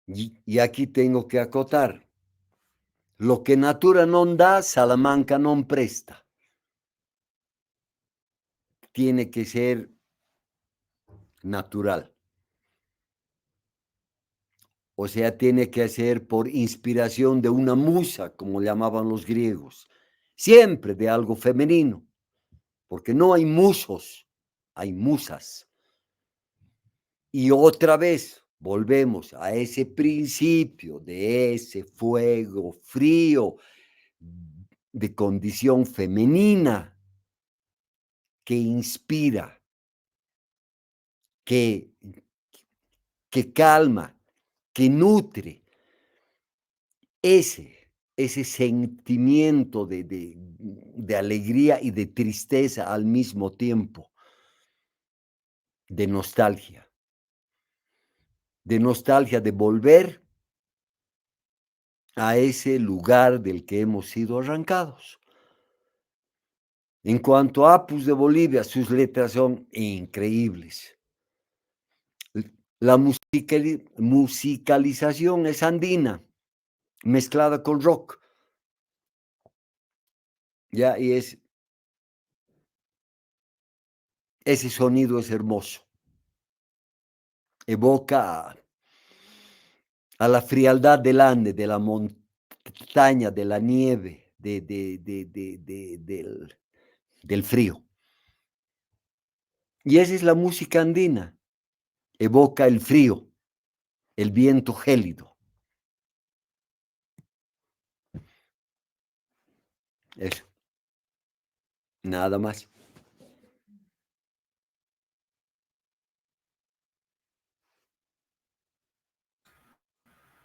Y aquí tengo que acotar. Lo que natura non dà, Salamanca non presta. Tiene que ser natural. O sea, tiene que ser por inspiración de una musa, como llamaban los griegos. Siempre de algo femenino, porque no hay musos, hay musas. Y otra vez volvemos a ese principio de ese fuego frío de condición femenina que inspira, que calma, que nutre ese sentimiento de alegría y de tristeza al mismo tiempo, de nostalgia de volver a ese lugar del que hemos sido arrancados. En cuanto a Apus de Bolivia, sus letras son increíbles. La musicalización es andina, mezclada con rock. Ya, y ese sonido es hermoso. Evoca a la frialdad del Ande, de la montaña, de la nieve, del frío. Y esa es la música andina. Evoca el frío, el viento gélido. Eso. Nada más.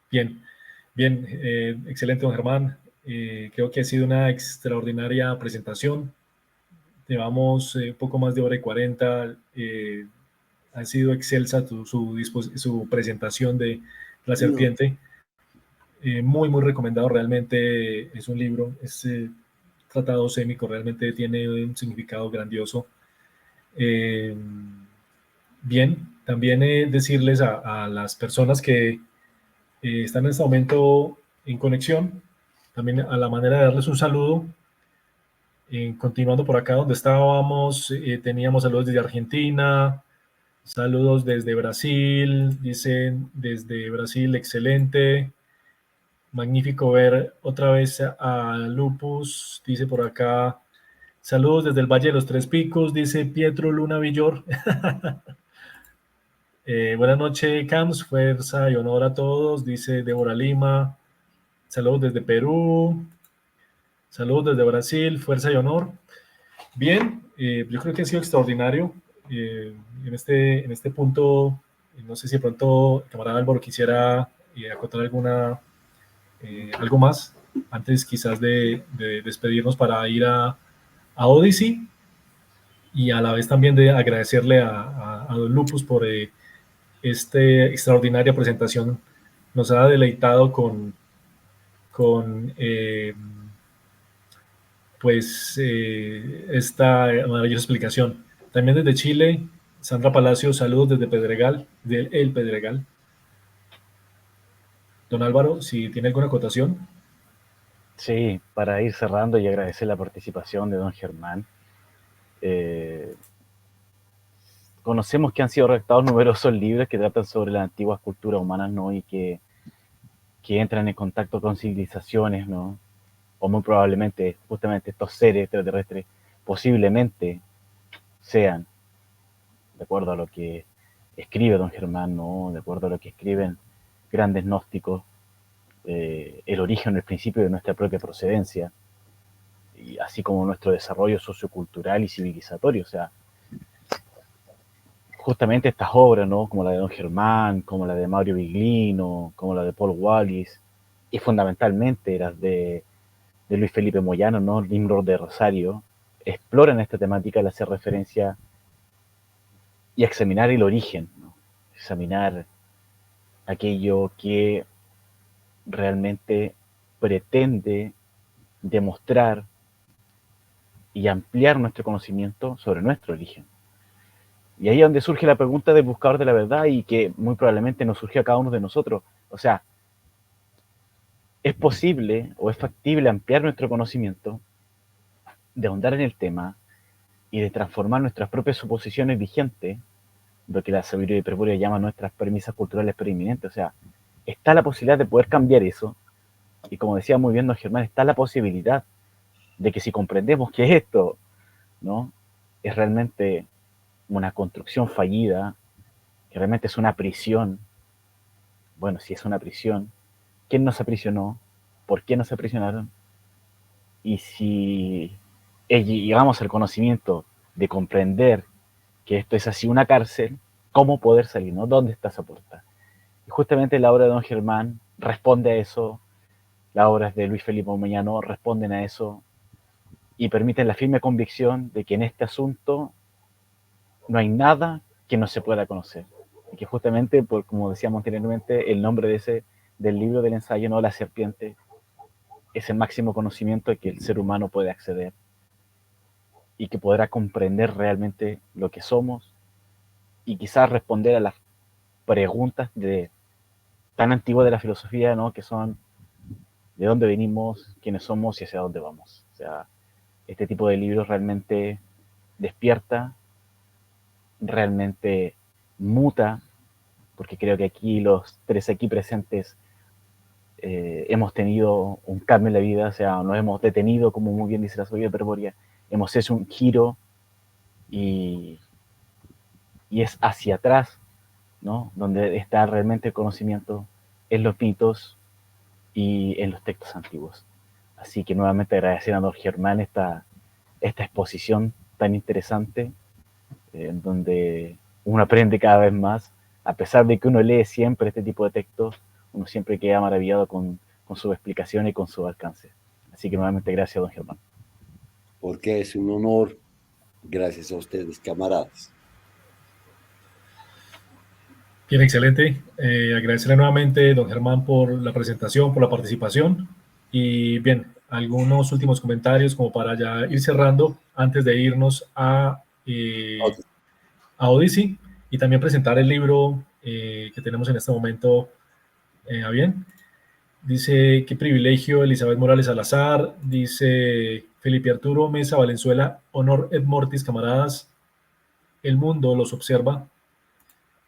Bien, bien, excelente, don Germán. Creo que ha sido una extraordinaria presentación. Llevamos un poco más de hora y 40. Ha sido excelsa su presentación de La No, Serpiente. Muy, muy recomendado. Realmente es un libro, es tratado sémico, realmente tiene un significado grandioso. Bien, también decirles a las personas que están en este momento en conexión, también a la manera de darles un saludo. Continuando por acá donde estábamos, teníamos saludos desde Argentina, saludos desde Brasil, dicen desde Brasil, excelente, magnífico ver otra vez a Lupus, dice por acá, saludos desde el Valle de los Tres Picos, dice Pietro Luna Villor. Buenas noches, Camps, fuerza y honor a todos, dice Débora Lima, saludos desde Perú, saludos desde Brasil, fuerza y honor. Bien, yo creo que ha sido extraordinario. En este punto, no sé si de pronto el camarada Álvaro quisiera acotar algo más antes quizás de despedirnos para ir a Odyssey y a la vez también de agradecerle a Don Lupus por esta extraordinaria presentación. Nos ha deleitado con esta maravillosa explicación. También desde Chile, Sandra Palacio, saludos desde Pedregal, del El Pedregal. Don Álvaro, si tiene alguna acotación. Sí, para ir cerrando y agradecer la participación de don Germán. Conocemos que han sido redactados numerosos libros que tratan sobre las antiguas culturas humanas, ¿no? Y que entran en contacto con civilizaciones, ¿no? O muy probablemente, justamente estos seres extraterrestres, posiblemente sean, de acuerdo a lo que escribe don Germán, ¿no? De acuerdo a lo que escriben grandes gnósticos, el origen, el principio de nuestra propia procedencia, y así como nuestro desarrollo sociocultural y civilizatorio. O sea, justamente estas obras, ¿no? Como la de don Germán, como la de Mario Biglino, como la de Paul Wallis, y fundamentalmente las de Luis Felipe Moyano, ¿no? Nimrod de Rosario, exploran esta temática al hacer referencia y examinar el origen, ¿no? Examinar aquello que realmente pretende demostrar y ampliar nuestro conocimiento sobre nuestro origen. Y ahí es donde surge la pregunta del buscador de la verdad y que muy probablemente nos surgió a cada uno de nosotros. O sea, ¿es posible o es factible ampliar nuestro conocimiento, de ahondar en el tema y de transformar nuestras propias suposiciones vigentes, lo que la sabiduría hiperbórea llama nuestras premisas culturales preeminentes? O sea, está la posibilidad de poder cambiar eso. Y como decía muy bien don Germán, está la posibilidad de que si comprendemos que esto, ¿no?, es realmente una construcción fallida, que realmente es una prisión. Bueno, si es una prisión, ¿quién nos aprisionó? ¿Por qué nos aprisionaron? Y si llegamos al conocimiento de comprender que esto es así una cárcel, ¿cómo poder salir, no? ¿Dónde está esa puerta? Y justamente la obra de don Germán responde a eso, las obras de Luis Felipe Moñano responden a eso y permiten la firme convicción de que en este asunto no hay nada que no se pueda conocer. Y que justamente, por, como decíamos anteriormente, el nombre del libro del ensayo, no la serpiente, es el máximo conocimiento que el ser humano puede acceder y que podrá comprender realmente lo que somos y quizás responder a las preguntas tan antiguas de la filosofía, ¿no?, que son de dónde venimos, quiénes somos y hacia dónde vamos. O sea, este tipo de libros realmente despierta, realmente muta, porque creo que aquí los tres aquí presentes hemos tenido un cambio en la vida, o sea, nos hemos detenido, como muy bien dice la sabiduría hiperbórea, hemos hecho un giro y, y es hacia atrás, ¿no?, donde está realmente el conocimiento, en los mitos y en los textos antiguos. Así que nuevamente agradecer a don Germán esta exposición tan interesante, en donde uno aprende cada vez más, a pesar de que uno lee siempre este tipo de textos, uno siempre queda maravillado con su explicación y con su alcance. Así que nuevamente gracias, don Germán. Porque es un honor, gracias a ustedes, camaradas. Bien, excelente. Agradecerle nuevamente, don Germán, por la presentación, por la participación. Y bien, algunos últimos comentarios como para ya ir cerrando antes de irnos a Odyssey y también presentar el libro que tenemos en este momento a bien. Dice, qué privilegio, Elizabeth Morales Salazar. Dice Felipe Arturo Mesa Valenzuela, honor et mortis, camaradas. El mundo los observa.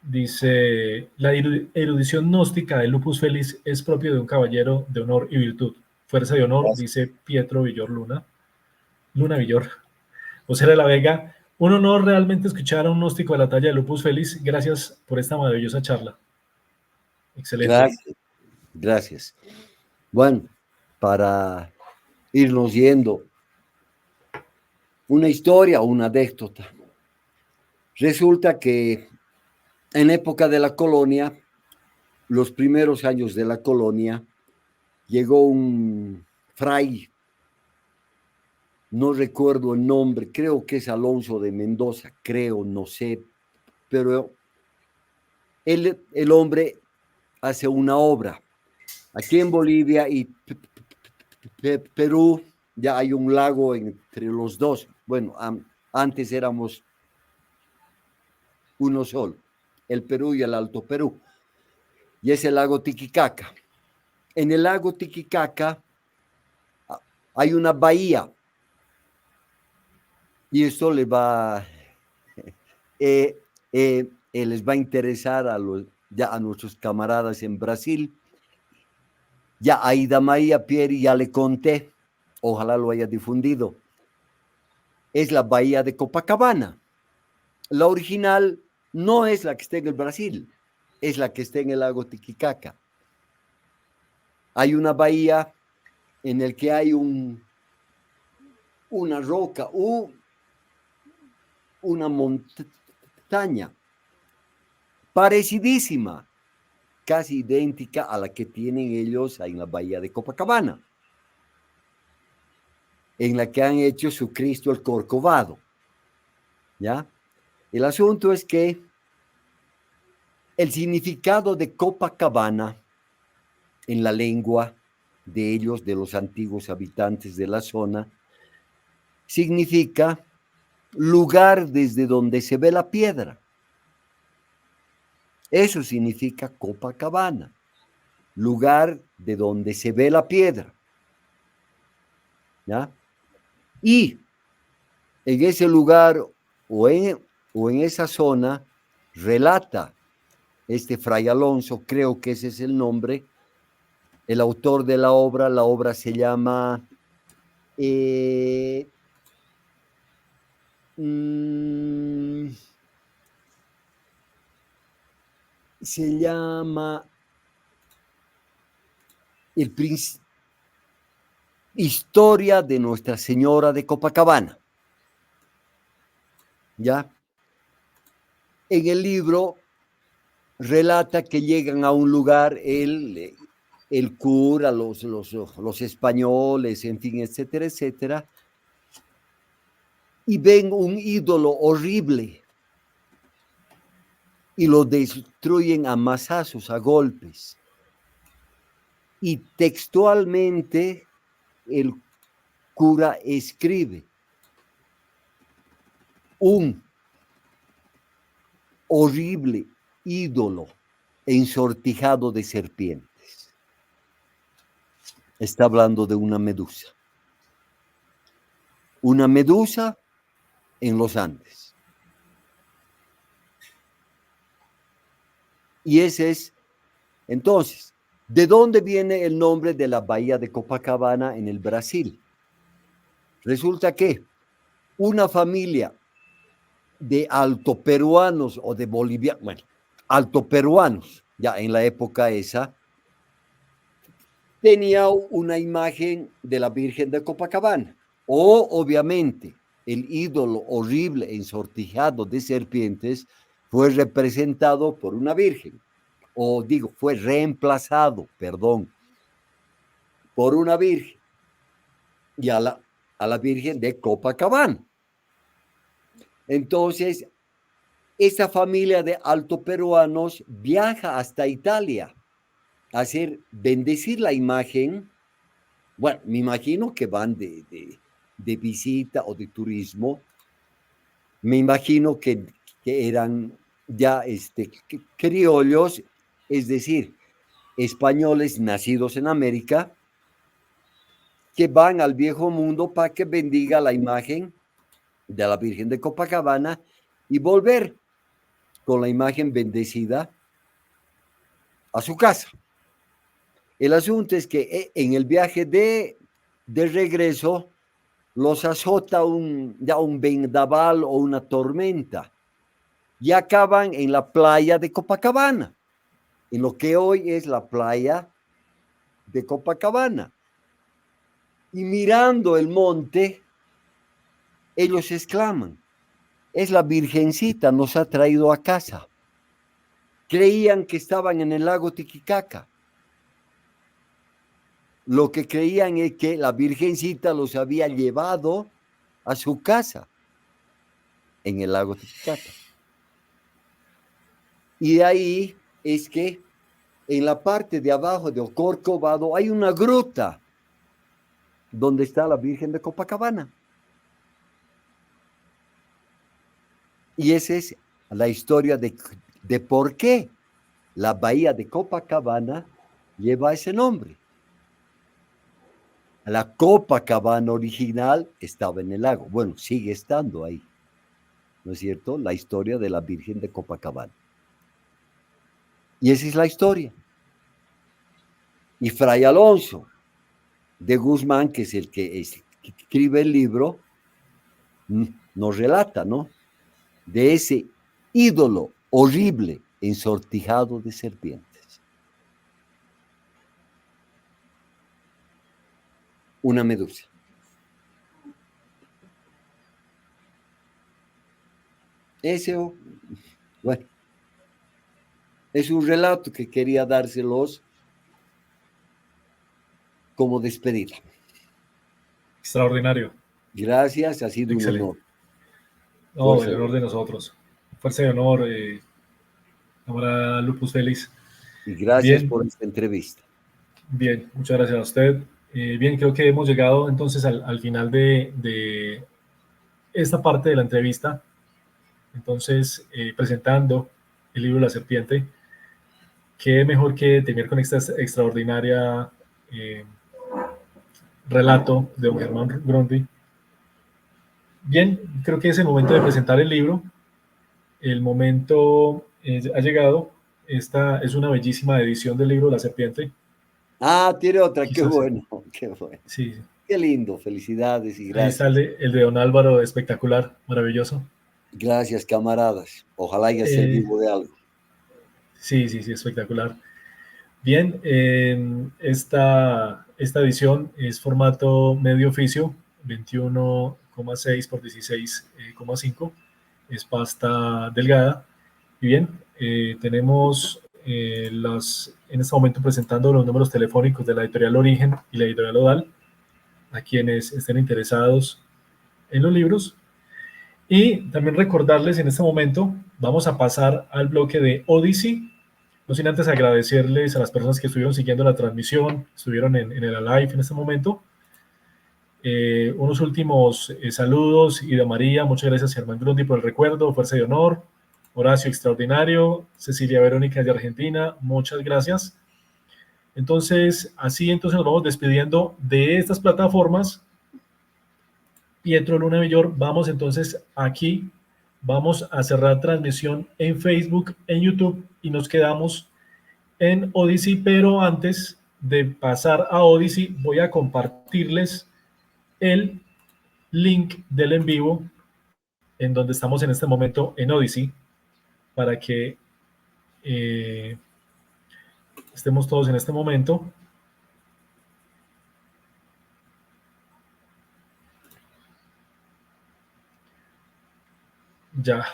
Dice, la erudición gnóstica de Lupus Félix es propio de un caballero de honor y virtud. Fuerza de honor, Gracias. dice Pietro Villor Luna Villor. José de la Vega, un honor realmente escuchar a un gnóstico de la talla de Lupus Félix. Gracias por esta maravillosa charla. Excelente. Gracias, gracias. Bueno, para irnos yendo, una historia o una anécdota. Resulta que en época de la colonia, los primeros años de la colonia, llegó un fray, no recuerdo el nombre, creo que es Alonso de Mendoza, creo, no sé, pero el hombre hace una obra. Aquí en Bolivia y Perú ya hay un lago entre los dos. Bueno, antes éramos uno solo, el Perú y el Alto Perú. Y es el lago Titicaca. En el lago Titicaca hay una bahía. Y esto les va a interesar ya a nuestros camaradas en Brasil. Ya a Ida María Pieri ya le conté, ojalá lo haya difundido. Es la bahía de Copacabana. La original no es la que está en el Brasil, es la que está en el lago Titicaca. Hay una bahía en el que hay una roca, una montaña parecidísima, casi idéntica a la que tienen ellos en la bahía de Copacabana, en la que han hecho su Cristo el Corcovado. ¿Ya? El asunto es que el significado de Copacabana en la lengua de ellos, de los antiguos habitantes de la zona, significa lugar desde donde se ve la piedra. Eso significa Copacabana, lugar de donde se ve la piedra. ¿Ya? Y en ese lugar o en esa zona relata este Fray Alonso, creo que ese es el nombre, el autor de la obra se llama Historia de Nuestra Señora de Copacabana. ¿Ya? En el libro relata que llegan a un lugar el cura, los españoles, en fin, etcétera, etcétera, y ven un ídolo horrible y lo destruyen a mazazos, a golpes. Y textualmente el cura escribe: un horrible ídolo ensortijado de serpientes. Está hablando de una medusa. Una medusa en los Andes. Y ese es, entonces, ¿de dónde viene el nombre de la bahía de Copacabana en el Brasil? Resulta que una familia de altoperuanos o de bolivianos, bueno, altoperuanos, ya en la época esa, tenía una imagen de la Virgen de Copacabana, o obviamente el ídolo horrible ensortijado de serpientes fue representado por una virgen, o digo, fue reemplazado, perdón, por una virgen, y a la Virgen de Copacabana. Entonces, esa familia de altoperuanos viaja hasta Italia a hacer bendecir la imagen. Bueno, me imagino que van de visita o de turismo. Me imagino que eran ya criollos, es decir, españoles nacidos en América, que van al viejo mundo para que bendiga la imagen de la Virgen de Copacabana y volver con la imagen bendecida a su casa. El asunto es que en el viaje de regreso los azota un vendaval o una tormenta y acaban en la playa de Copacabana, en lo que hoy es la playa de Copacabana. Y mirando el monte, ellos exclaman: es la Virgencita, nos ha traído a casa. Creían que estaban en el lago Titicaca. Lo que creían es que la Virgencita los había llevado a su casa en el lago Titicaca. Y de ahí es que en la parte de abajo de Corcovado hay una gruta donde está la Virgen de Copacabana. Y esa es la historia de por qué la bahía de Copacabana lleva ese nombre. La Copacabana original estaba en el lago. Bueno, sigue estando ahí. ¿No es cierto? La historia de la Virgen de Copacabana. Y esa es la historia. Y Fray Alonso de Guzmán, que es el que escribe el libro, nos relata, ¿no? De ese ídolo horrible ensortijado de serpientes. Una medusa. Ese, bueno, es un relato que quería dárselos como despedida. Extraordinario. Gracias, ha sido Excelente. un honor. No, el honor de nosotros. Fuerza y honor, camarada Lupus Félix. Y gracias Bien. por esta entrevista. Bien, muchas gracias a usted. Bien, creo que hemos llegado entonces al final de esta parte de la entrevista. Entonces, presentando el libro La Serpiente, qué mejor que terminar con esta extraordinaria eh, relato de don Germán Grundy. Bien, creo que es el momento de presentar el libro. El momento ha llegado. Esta es una bellísima edición del libro La Serpiente. Ah, tiene otra, qué Quizás, bueno, qué bueno. sí. Qué lindo, felicidades y Ahí está gracias. el de don Álvaro, espectacular, maravilloso. Gracias, camaradas. Ojalá haya Eh, servido de algo. sí, espectacular. Bien, esta edición es formato medio oficio, 21,6 por 16,5. Es pasta delgada. Y bien, tenemos en este momento presentando los números telefónicos de la editorial Origen y la editorial Odal, a quienes estén interesados en los libros. Y también recordarles en este momento, vamos a pasar al bloque de Odyssey. No sin antes agradecerles a las personas que estuvieron siguiendo la transmisión, estuvieron en el live en este momento. Unos últimos saludos. Ida María, muchas gracias Germán Grundy por el recuerdo, Fuerza y Honor. Horacio, extraordinario. Cecilia Verónica de Argentina, muchas gracias. Entonces, así entonces nos vamos despidiendo de estas plataformas. Pietro Luna Villor, vamos entonces aquí, vamos a cerrar transmisión en Facebook, en YouTube y nos quedamos en Odyssey, pero antes de pasar a Odyssey voy a compartirles el link del en vivo en donde estamos en este momento en Odyssey para que estemos todos en este momento. Ya,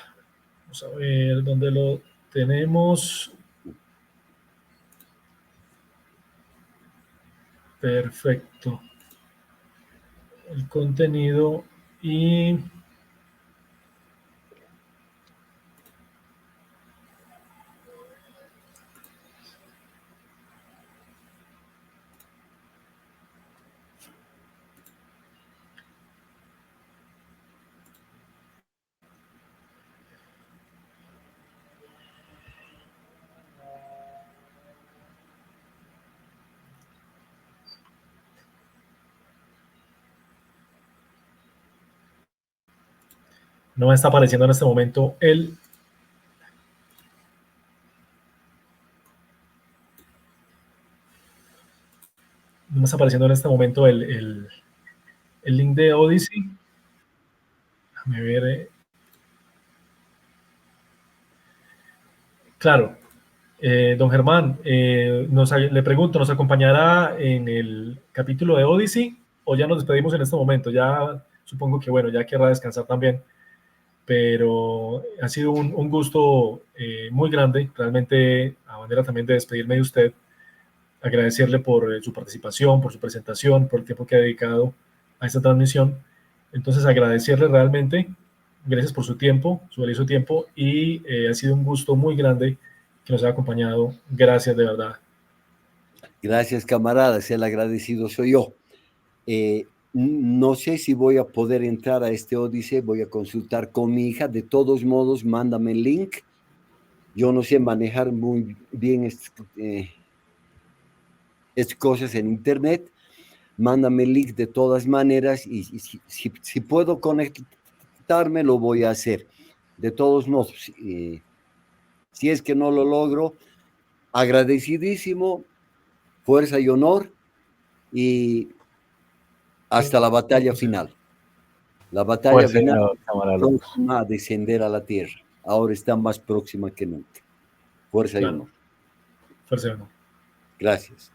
vamos a ver dónde lo tenemos. Perfecto. El contenido y no me está apareciendo en este momento no me está apareciendo en este momento el link de Odyssey. Déjame ver. Claro. Don Germán, le pregunto, ¿nos acompañará en el capítulo de Odyssey o ya nos despedimos en este momento? Ya supongo que, bueno, ya querrá descansar también, pero ha sido un gusto muy grande, realmente a manera también de despedirme de usted, agradecerle por su participación, por su presentación, por el tiempo que ha dedicado a esta transmisión. Entonces, agradecerle realmente, gracias por su tiempo, su valioso tiempo, y ha sido un gusto muy grande que nos haya acompañado. Gracias de verdad. Gracias, camaradas. El agradecido soy yo. No sé si voy a poder entrar a este Odisea. Voy a consultar con mi hija. De todos modos, mándame el link. Yo no sé manejar muy bien estas cosas en internet. Mándame el link de todas maneras y si puedo conectarme, lo voy a hacer. De todos modos, si es que no lo logro, agradecidísimo, fuerza y honor y hasta la batalla final. La batalla final próxima a descender a la tierra. Ahora está más próxima que nunca. Fuerza y honor. Fuerza y honor. Gracias.